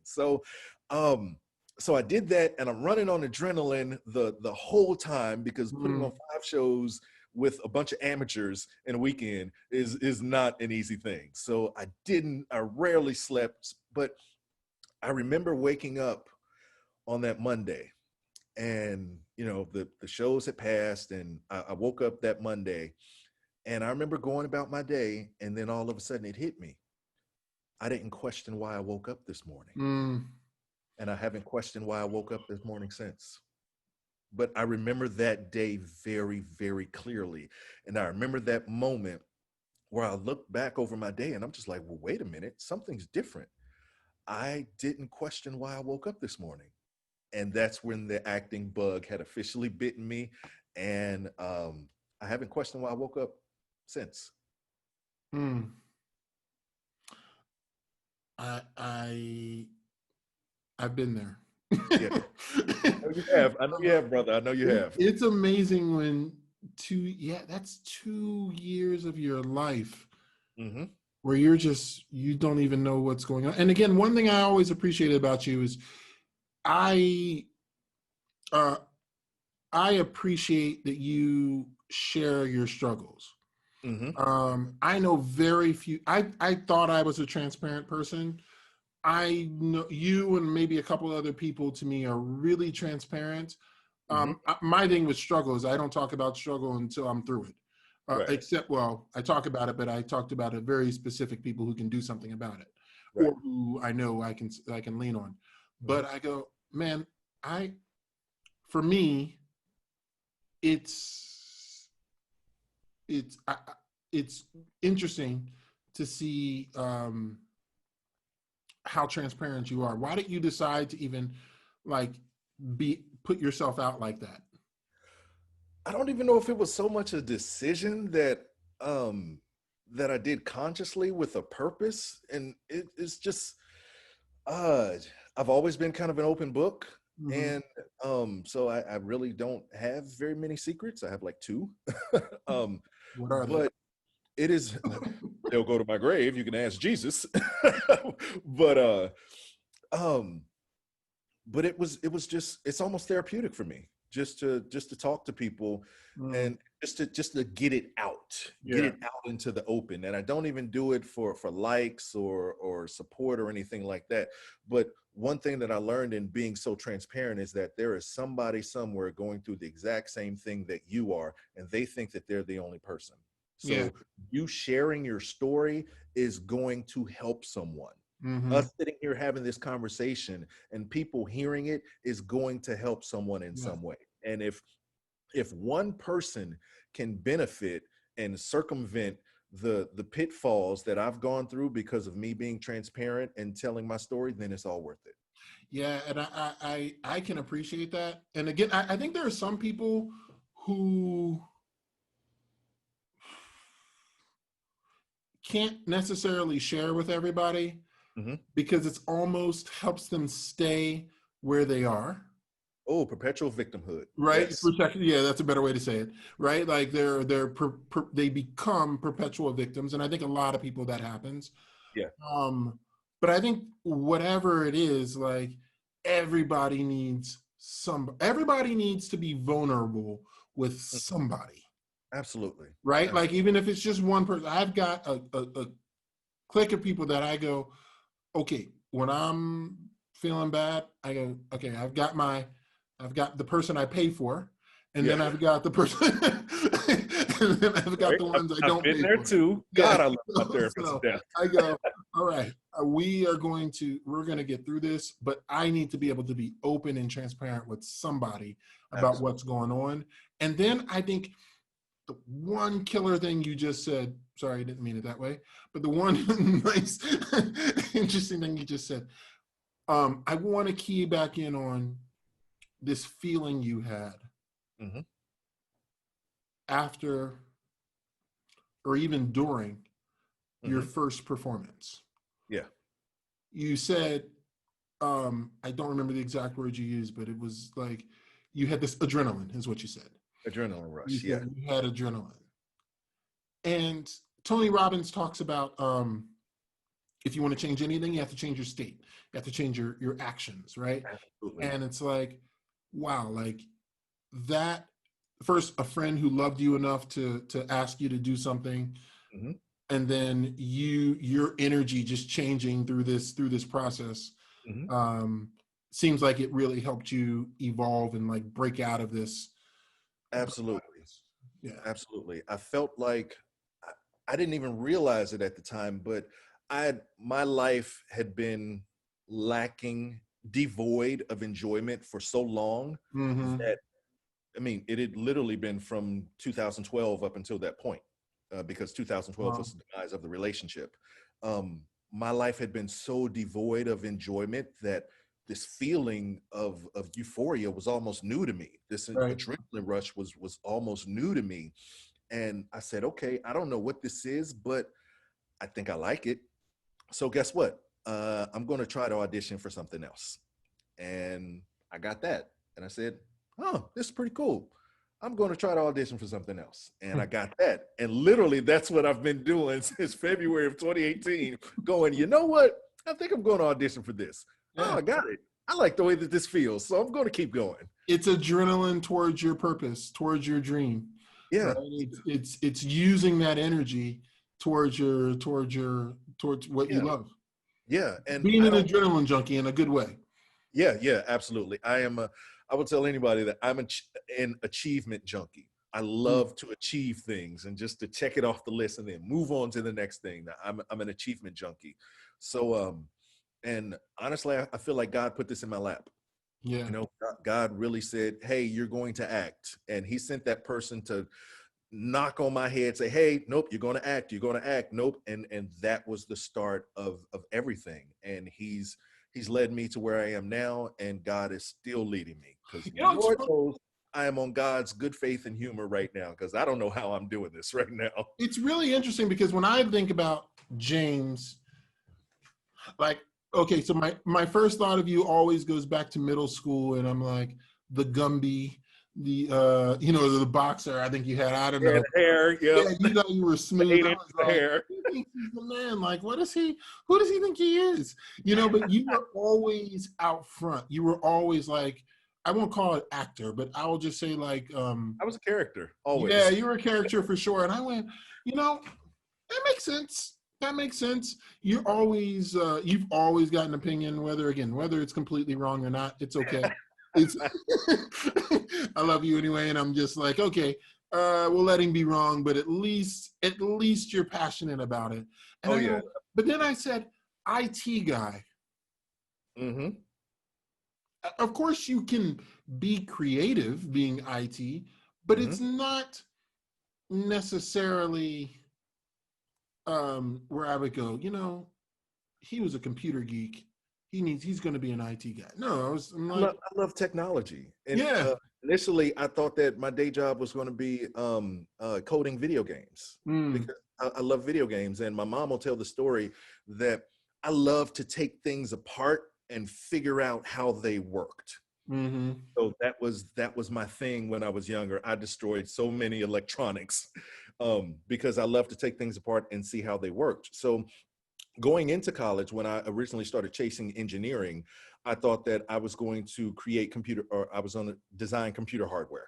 Um, so I did that, and I'm running on adrenaline the whole time, because putting on Mm. 5 shows with a bunch of amateurs in a weekend is not an easy thing. So I rarely slept, but I remember waking up on that Monday, and the shows had passed, and I woke up that Monday, and I remember going about my day, and then all of a sudden it hit me. I didn't question why I woke up this morning. Mm. And I haven't questioned why I woke up this morning since. But I remember that day very, very clearly. And I remember that moment where I looked back over my day, and I'm just like, well, wait a minute, something's different. I didn't question why I woke up this morning. And that's when the acting bug had officially bitten me. And I haven't questioned why I woke up since. Mm. I I've been there. Yeah, I know you have. I know you have, brother. I know you have. It's amazing when yeah, that's 2 years of your life Mm-hmm. where you don't even know what's going on. And again, one thing I always appreciated about you is I uh I appreciate that you share your struggles. Mm-hmm. I know very few. I thought I was a transparent person. I know you and maybe a couple other people to me are really transparent. Mm-hmm. My thing with struggle is I don't talk about struggle until I'm through it. Right. Except, well, I talk about it, but I talked about it very specific people who can do something about it, Right. or who I know I can lean on. Mm-hmm. But I go, man, for me, it's it's I, it's interesting to see how transparent you are. Why did you decide to even like be put yourself out like that? I don't even know if it was so much a decision um that I did consciously with a purpose. And it's just uh I've always been kind of an open book. Mm-hmm. And so I really don't have very many secrets. I have like two. um What are they? but it is they'll go to my grave. You can ask Jesus. but um but it was just it's almost therapeutic for me just to talk to people Mm, and just to get yeah, it out into the open. And I don't even do it for likes or support or anything like that. But one thing that I learned in being so transparent is that there is somebody somewhere going through the exact same thing that you are, and they think that they're the only person. yeah. So you sharing your story is going to help someone. Mm-hmm. Us sitting here having this conversation and people hearing it is going to help someone in Yeah, some way. And if one person can benefit and circumvent the pitfalls that I've gone through because of me being transparent and telling my story, then it's all worth it. yeah, and I can appreciate that. And again, I think there are some people who can't necessarily share with everybody Hmm. because it's almost helps them stay where they are. Oh, perpetual victimhood. Right, Yes. protection. Yeah, that's a better way to say it. Right, like they become perpetual victims, and I think a lot of people that happens. Yeah. Um, but I think whatever it is, like everybody needs to be vulnerable with Mhm. somebody. Absolutely. Right, like Absolutely. even if it's just one person. I've got a clique of people that I go, okay, when I'm feeling bad, I go, okay, I've got the person I pay for, and Yeah. then I've got the person, and then I've got Right. the I've, ones I I've don't been pay there for. too. Yeah. God, I love my So, therapist to so death. I go, all right, we're going to get through this, but I need to be able to be open and transparent with somebody about Absolutely. what's going on. And then I think the one killer thing you just said, sorry, I didn't mean it that way, but the one nice, interesting thing you just said, I want to key back in on this feeling you had Hmm. after or even during your Hmm. first performance. Yeah. You said, I don't remember the exact words you used, but it was like you had this adrenaline, is what you said. Adrenaline You rush. Yeah. said you had adrenaline. And Tony Robbins talks about if you want to change anything, you have to change your state. You have to change your actions, right? Absolutely. And it's like, wow, like that first a friend who loved you enough to ask you to do something, Hmm. and then your energy just changing through this process, Hmm. um seems like it really helped you evolve and like break out of this. Absolutely. Yeah. Absolutely. I felt like I didn't even realize it at the time, but my life had been lacking, devoid of enjoyment for so long Mm-hmm. that I mean, it had literally been from 2012 up until that point, because 2012 Wow. was the demise of the relationship. My life had been so devoid of enjoyment that this feeling of euphoria was almost new to me. This Right. adrenaline rush was almost new to me. And I said, okay, I don't know what this is, but I think I like it. So guess what? I'm going to try to audition for something else. And I got that. And I said, oh, this is pretty cool. I'm going to try to audition for something else. And I got that. And literally, that's what I've been doing since February of 2018, going, you know what? I think I'm going to audition for this. Yeah. Oh, I got it. I like the way that this feels. So I'm going to keep going. It's adrenaline towards your purpose, towards your dream. Yeah. Right? It's using that energy towards what you love. Yeah. And Being an adrenaline junkie in a good way. Yeah, absolutely. I would tell anybody that I'm an achievement junkie. I love to achieve things and just to check it off the list and then move on to the next thing. I'm an achievement junkie. So, and honestly, I feel like God put this in my lap. Yeah. You know, God really said, hey, you're going to act. And he sent that person to knock on my head, say, hey, nope, you're going to act. You're going to act. Nope. And that was the start of everything. And he's led me to where I am now, and God is still leading me, because Lord knows I am on God's good faith and humor right now, because I don't know how I'm doing this right now. It's really interesting because when I think about James, like, okay, so my first thought of you always goes back to middle school, and I'm like, the Gumby, the boxer I think you had. I don't know. The hair, yep. Yeah, you thought you were smooth. I was like, hair. He thinks he's the man. Like, who does he think he is? But you were always out front. You were always like, I won't call it actor, but I will just say like, I was a character always. Yeah, you were a character for sure. And I went, that makes sense. That makes sense. You've always got an opinion, whether it's completely wrong or not. It's okay. I love you anyway, and I'm just like, okay, we'll let him be wrong, but at least you're passionate about it. And but then I said, IT guy. Mm-hmm. Of course, you can be creative being IT, but it's not necessarily where I would go, he was a computer geek. He's going to be an IT guy. No, I love technology. And yeah. Initially, I thought that my day job was going to be coding video games, because I love video games. And my mom will tell the story that I love to take things apart and figure out how they worked. Mm-hmm. So that was my thing when I was younger. I destroyed so many electronics because I love to take things apart and see how they worked. So going into college, when I originally started chasing engineering, I thought that I was going to I was going to design computer hardware.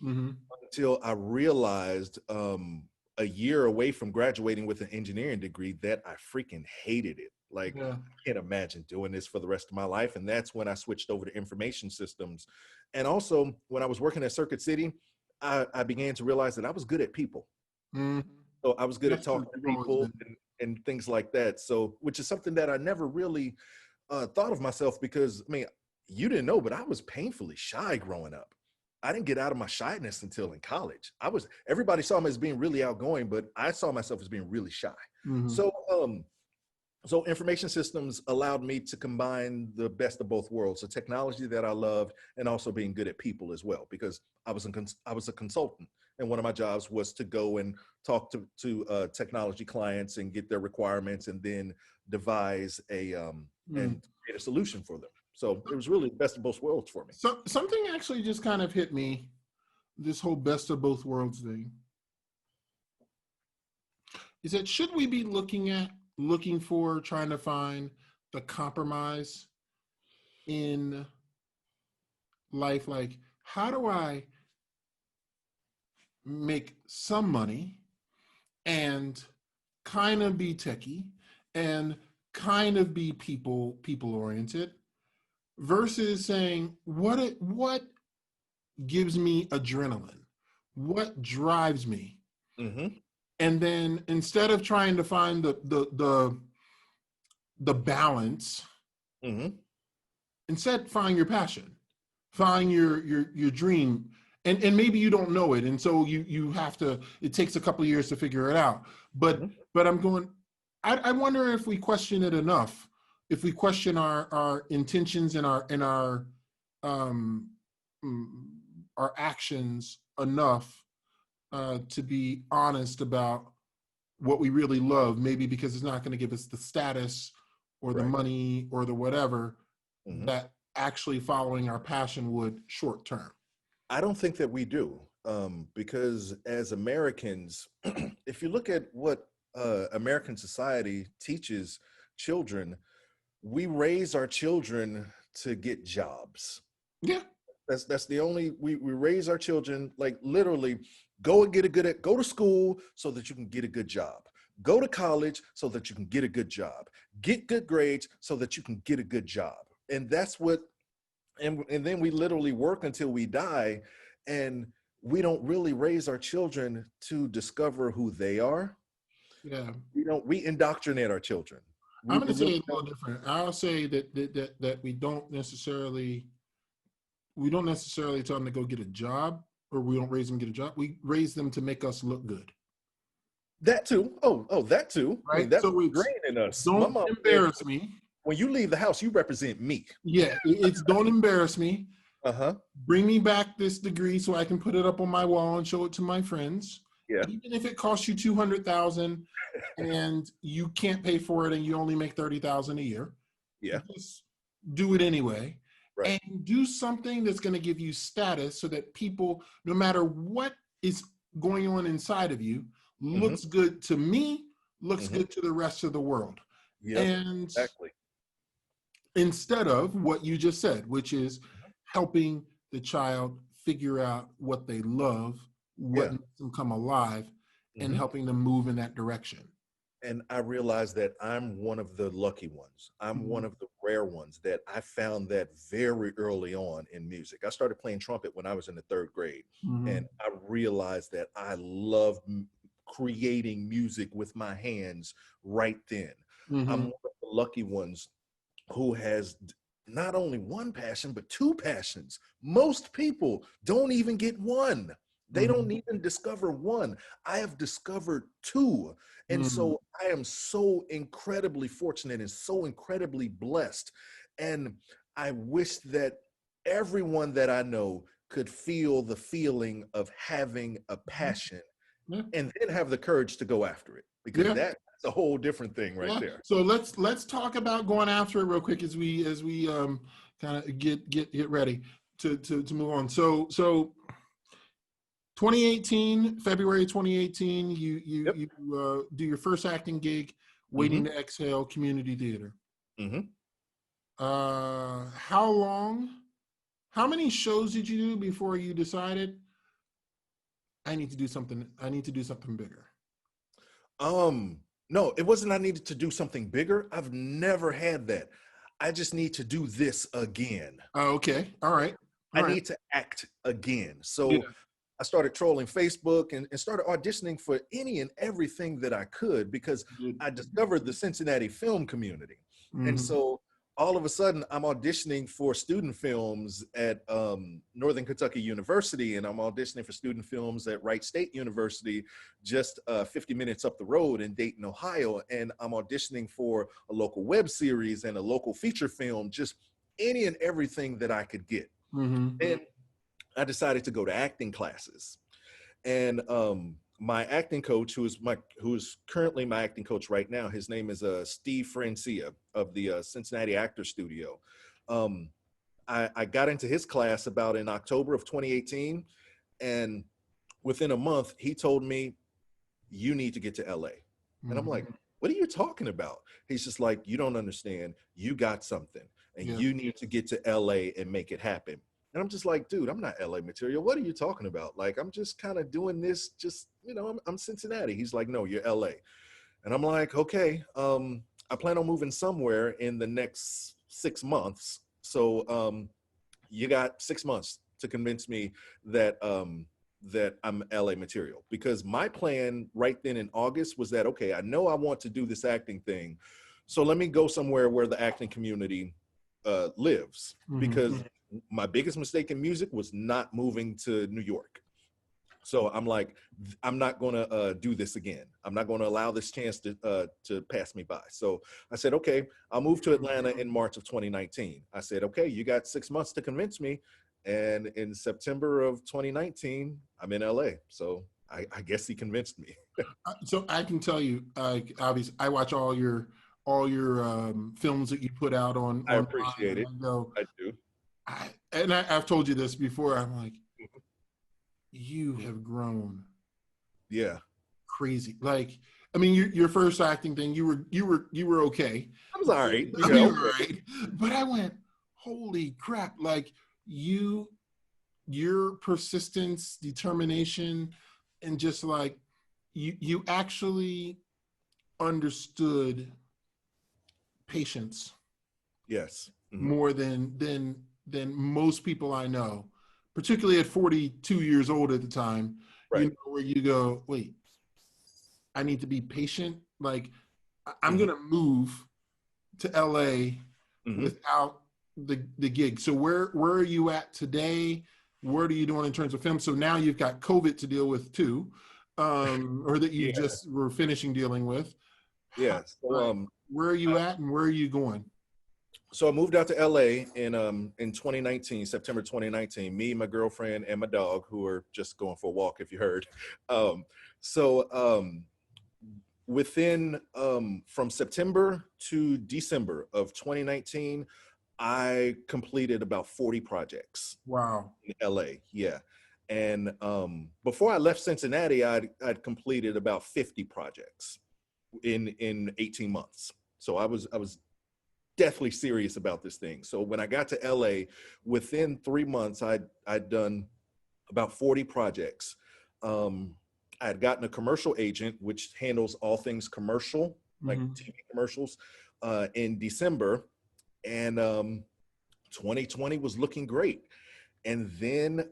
Mm-hmm. Until I realized a year away from graduating with an engineering degree that I freaking hated it. Like, I can't imagine doing this for the rest of my life. And that's when I switched over to information systems. And also, when I was working at Circuit City, I began to realize that I was good at people. Mm-hmm. So I was good at talking to people and things like that. So, which is something that I never really thought of myself, because, I mean, you didn't know, but I was painfully shy growing up. I didn't get out of my shyness until in college. Everybody saw me as being really outgoing, but I saw myself as being really shy. Mm-hmm. So information systems allowed me to combine the best of both worlds, the technology that I loved, and also being good at people as well, because I was a consultant. And one of my jobs was to go and talk to technology clients and get their requirements, and then devise and create a solution for them. So it was really the best of both worlds for me. So something actually just kind of hit me, this whole best of both worlds thing. Is that, should we be looking for, trying to find the compromise in life? Like, how do I make some money and kind of be techie and kind of be people oriented, versus saying what gives me adrenaline, what drives me, and then instead of trying to find the balance, instead find your passion, find your dream. And maybe you don't know it, and so you have to, it takes a couple of years to figure it out. But I'm going, I wonder if we question it enough, if we question our intentions and our actions enough to be honest about what we really love, maybe because it's not going to give us the status or the money or the whatever that actually following our passion would short term. I don't think that we do. because as Americans, if you look at what American society teaches children, we raise our children to get jobs. Yeah. That's the only, we raise our children like literally go and get a good, go to school so that you can get a good job. Go to college so that you can get a good job. Get good grades so that you can get a good job. And that's what, and then we literally work until we die, and we don't really raise our children to discover who they are. Yeah. We indoctrinate our children. I'm going to say it a little different. I'll say that we don't necessarily tell them to go get a job, or we don't raise them to get a job. We raise them to make us look good. That too. Oh, that too. Right. I mean, that's so it's ingrained in us. Don't embarrass me. When you leave the house, you represent me. Yeah, it's don't embarrass me. Uh-huh. Bring me back this degree so I can put it up on my wall and show it to my friends. Yeah. Even if it costs you $200,000 and you can't pay for it and you only make $30,000 a year. Yeah. Just do it anyway. Right. And do something that's going to give you status so that people, no matter what is going on inside of you, looks good to me, looks good to the rest of the world. Yeah. And exactly. Instead of what you just said, which is helping the child figure out what they love, what makes them come alive, and helping them move in that direction. And I realized that I'm one of the lucky ones. I'm one of the rare ones that I found that very early on in music. I started playing trumpet when I was in the 3rd grade. And I realized that I love creating music with my hands right then. I'm one of the lucky ones who has not only one passion, but 2 passions. Most people don't even get one. They don't even discover one. I have discovered 2. And so I am so incredibly fortunate and so incredibly blessed. And I wish that everyone that I know could feel the feeling of having a passion and then have the courage to go after it, because that's a whole different thing right there. So let's talk about going after it real quick as we kind of get ready to move on. So 2018, February 2018, you do your first acting gig, Waiting to Exhale Community Theater. How many shows did you do before you decided I need to do something bigger? No, it wasn't I needed to do something bigger. I've never had that. I just need to do this again. Oh, okay. All right. I need to act again. So I started trolling Facebook and started auditioning for any and everything that I could, because I discovered the Cincinnati film community. And so all of a sudden I'm auditioning for student films at Northern Kentucky University, and I'm auditioning for student films at Wright State University, just 50 minutes up the road in Dayton, Ohio. And I'm auditioning for a local web series and a local feature film, just any and everything that I could get. And I decided to go to acting classes. And my acting coach, who's currently my acting coach right now, his name is Steve Francia of the Cincinnati Actor Studio. I got into his class about in October of 2018, and within a month, he told me, you need to get to LA. And I'm like, what are you talking about? He's just like, you don't understand. You got something, and you need to get to LA and make it happen. And I'm just like, dude, I'm not LA material. What are you talking about? Like, I'm just kind of doing this, just, I'm Cincinnati. He's like, no, you're LA. And I'm like, okay, I plan on moving somewhere in the next 6 months. So you got 6 months to convince me that that I'm LA material. Because my plan right then in August was that, okay, I know I want to do this acting thing. So let me go somewhere where the acting community lives. Because my biggest mistake in music was not moving to New York. So I'm like, I'm not going to do this again. I'm not going to allow this chance to pass me by. So I said, okay, I'll move to Atlanta in March of 2019. I said, okay, you got 6 months to convince me. And in September of 2019, I'm in LA. So I guess he convinced me. So I can tell you, obviously, I watch all your films that you put out on. I appreciate it. I do. I've told you this before. I'm like, you have grown Yeah. crazy. Like, I mean, your first acting thing, you were okay. I was all right. I Yeah, mean, okay. right. But I went, holy crap! Like your persistence, determination, and just like you actually understood patience Yes. Mm-hmm. more than most people I know, particularly at 42 years old at the time. You Right. know, where you go, wait, I need to be patient. Like I'm Mm-hmm. gonna move to LA Mm-hmm. without the gig. So where are you at today? What are you doing in terms of film? So now you've got COVID to deal with too, or that you Yeah. just were finishing dealing with. Yeah. So Like, where are you at and where are you going? so I moved out to LA in 2019, September 2019. Me, my girlfriend, and my dog, who are just going for a walk, if you heard. Um, so within from September to December of 2019, I completed about 40 projects Wow. in LA. Yeah. And before I left Cincinnati, I'd completed about 50 projects in 18 months. So I was deathly serious about this thing. So when I got to LA, within 3 months, I'd done about 40 projects. I had gotten a commercial agent, which handles all things commercial, like Mm-hmm. TV commercials, in December, and 2020 was looking great. And then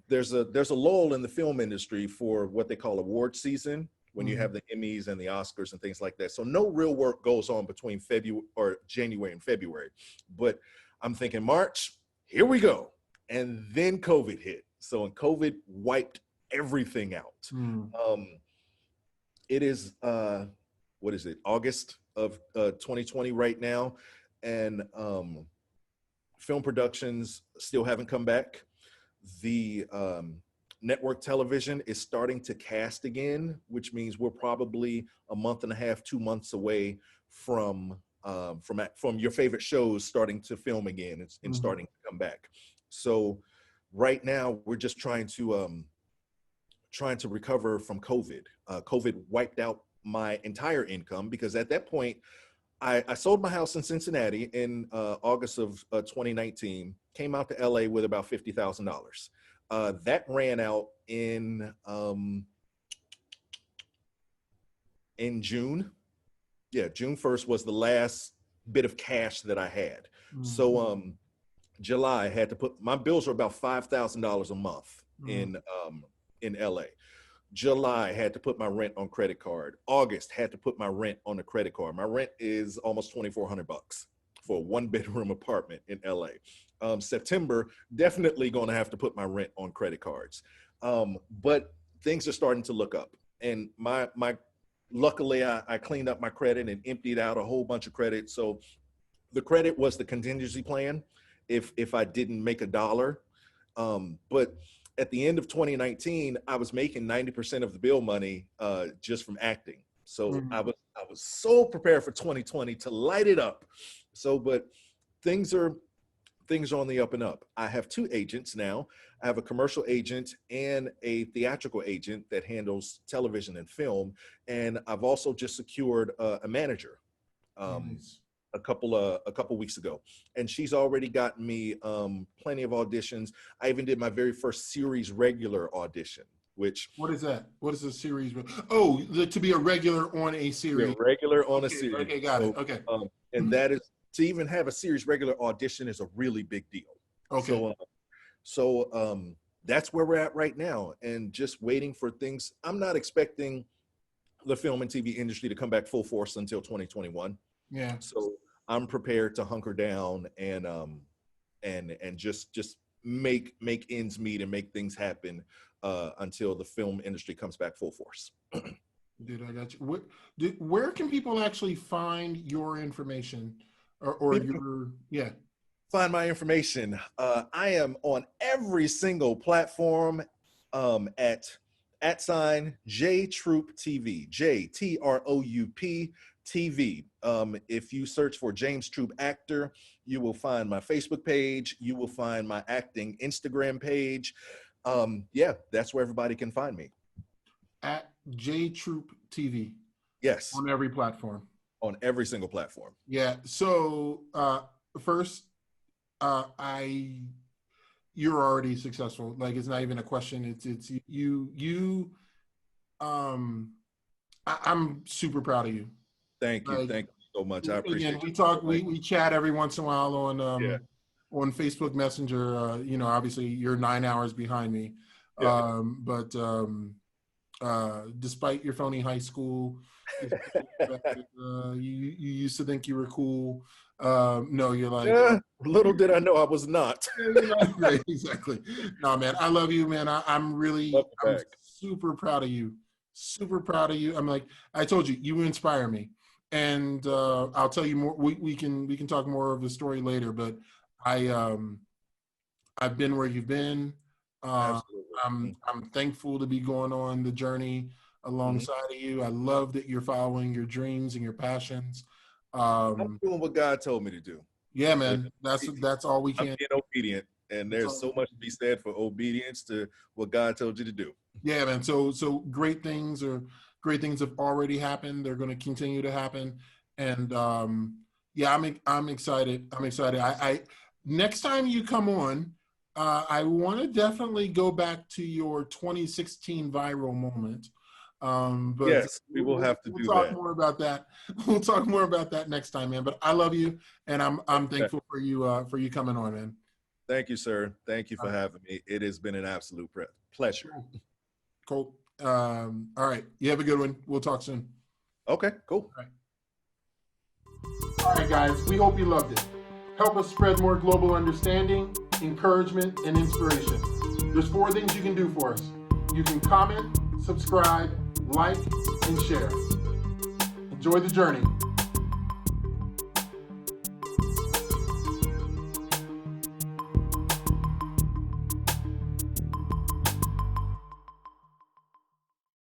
there's a lull in the film industry for what they call award season, when you Mm-hmm. have the Emmys and the Oscars and things like that. So no real work goes on between February or January and February. But I'm thinking March, here we go. And then COVID hit. So and COVID wiped everything out. Mm-hmm. Um, it is what is it, August of 2020 right now. And film productions still haven't come back. The network television is starting to cast again, which means we're probably a month and a half, 2 months away from your favorite shows starting to film again and Mm-hmm. starting to come back. So right now we're just trying to recover from COVID. COVID wiped out my entire income because at that point I sold my house in Cincinnati in August of 2019, came out to LA with about $50,000. That ran out in June. Yeah, June 1st was the last bit of cash that I had. Mm-hmm. So July, I had to put, my bills were about $5,000 a month in LA. July, had to put my rent on credit card. August, had to put my rent on a credit card. My rent is almost $2,400 for a 1-bedroom apartment in LA. September, definitely going to have to put my rent on credit cards. But things are starting to look up. And my luckily, I cleaned up my credit and emptied out a whole bunch of credit. So the credit was the contingency plan if I didn't make a dollar. But at the end of 2019, I was making 90% of the bill money just from acting. So Mm-hmm. I was so prepared for 2020 to light it up. So, but things are on the up and up. I have two agents now. I have a commercial agent and a theatrical agent that handles television and film. And I've also just secured a manager. Nice. A couple weeks ago, and she's already gotten me plenty of auditions. I even did my very first series regular audition, which What is that? What is the series? Oh, to be a regular on a you're series. regular on a Okay, series. okay, got it. So, Okay. and that is, to even have a series regular audition is a really big deal. Okay. So that's where we're at right now, and just waiting for things. I'm not expecting the film and TV industry to come back full force until 2021. Yeah. So I'm prepared to hunker down and just make ends meet and make things happen until the film industry comes back full force. Dude, I got you. Where can people actually find your information or People your, yeah. find my information. I am on every single platform at sign JTroup TV, JTROUP TV. If you search for James Troup actor, you will find my Facebook page. You will find my acting Instagram page. Yeah, that's where everybody can find me. At Troup TV Yes, on every platform. on every single platform. Yeah. So first, you're already successful. Like, it's not even a question. It's you. I'm super proud of you. Thank you. Like, Thank you so much. I appreciate again, we you. talk, we chat every once in a while Yeah. on Facebook Messenger. You know, obviously you're 9 hours behind me. Yeah. But despite your phony high school, you used to think you were cool. No, you're like, Yeah, little did I know I was not. right, exactly. No, man, I love you, man. I'm Love you I'm back. super proud of you. Super proud of you. I'm like, I told you, you inspire me. And I'll tell you more. We can talk more of the story later, but I've been where you've been. Absolutely. I'm thankful to be going on the journey alongside of you. I love that you're following your dreams and your passions. I'm doing what God told me to do. Yeah, man, that's all we I'm can. being obedient, and there's so much to be said for obedience to what God told you to do. Yeah, man. So great things have already happened. They're going to continue to happen, and yeah, I'm excited. I'm excited. I next time you come on, I want to definitely go back to your 2016 viral moment. But Yes, we will have to we'll do talk that. more about that. We'll talk more about that next time, man. But I love you, and I'm thankful for you coming on, man. Thank you, sir. Thank you for having me. It has been an absolute pleasure. Cool. All right. You have a good one. We'll talk soon. Okay, cool. All right, guys. We hope you loved it. Help us spread more global understanding, encouragement, and inspiration. There's 4 things you can do for us. You can comment, subscribe, like, and share. Enjoy the journey.